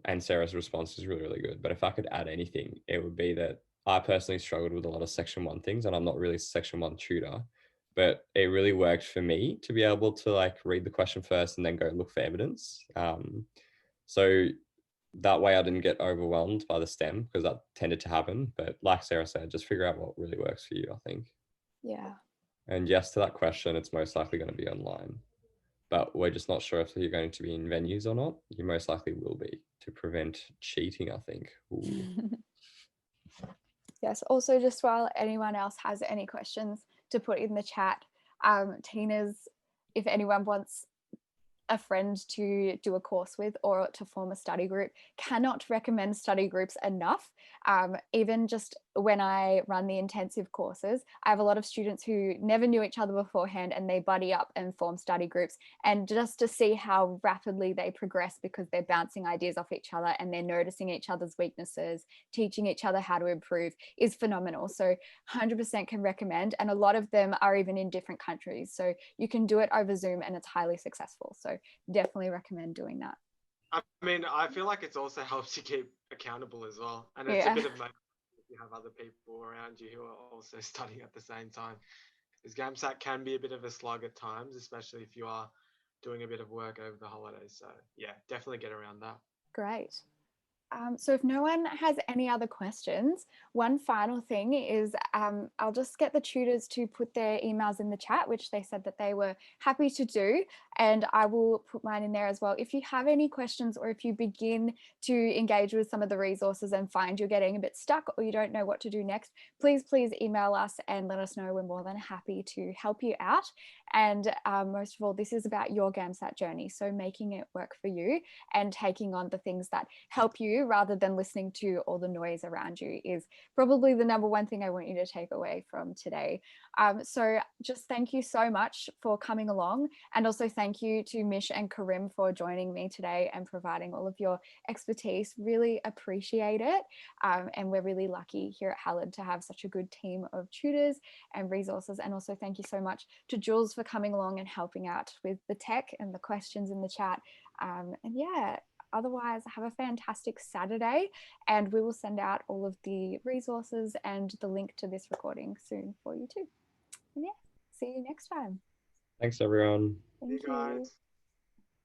and Sarah's response is really, really good, but if I could add anything, it would be that I personally struggled with a lot of section 1 things, and I'm not really a section 1 tutor, but it really worked for me to be able to like read the question first and then go look for evidence. So that way I didn't get overwhelmed by the STEM, because that tended to happen. But like Sarah said, just figure out what really works for you, I think. Yeah. And yes, to that question, it's most likely going to be online, but we're just not sure if you're going to be in venues or not. You most likely will be, to prevent cheating, I think. Yes, also just while anyone else has any questions to put in the chat, Tina's, if anyone wants a friend to do a course with or to form a study group, cannot recommend study groups enough. Even just when I run the intensive courses, I have a lot of students who never knew each other beforehand, and they buddy up and form study groups, and just to see how rapidly they progress, because they're bouncing ideas off each other and they're noticing each other's weaknesses, teaching each other how to improve, is phenomenal. So 100% can recommend, and a lot of them are even in different countries, so you can do it over Zoom and it's highly successful. So definitely recommend doing that. I mean, I feel like it's also helps you keep accountable as well, and it's a bit of you have other people around you who are also studying at the same time. Because Gamsat can be a bit of a slog at times, especially if you are doing a bit of work over the holidays. So yeah, definitely get around that. Great. So if no one has any other questions, one final thing is I'll just get the tutors to put their emails in the chat, which they said that they were happy to do, and I will put mine in there as well. If you have any questions, or if you begin to engage with some of the resources and find you're getting a bit stuck or you don't know what to do next, please email us and let us know. We're more than happy to help you out. And most of all, this is about your Gamsat journey, so making it work for you and taking on the things that help you rather than listening to all the noise around you is probably the number one thing I want you to take away from today. So just thank you so much for coming along, and also thank you to Mish and Karim for joining me today and providing all of your expertise. Really appreciate it, and we're really lucky here at Hallowed to have such a good team of tutors and resources. And also thank you so much to Jules for coming along and helping out with the tech and the questions in the chat. And yeah, otherwise, have a fantastic Saturday, and we will send out all of the resources and the link to this recording soon for you too. And yeah, see you next time. Thanks, everyone. Thank See you guys. you.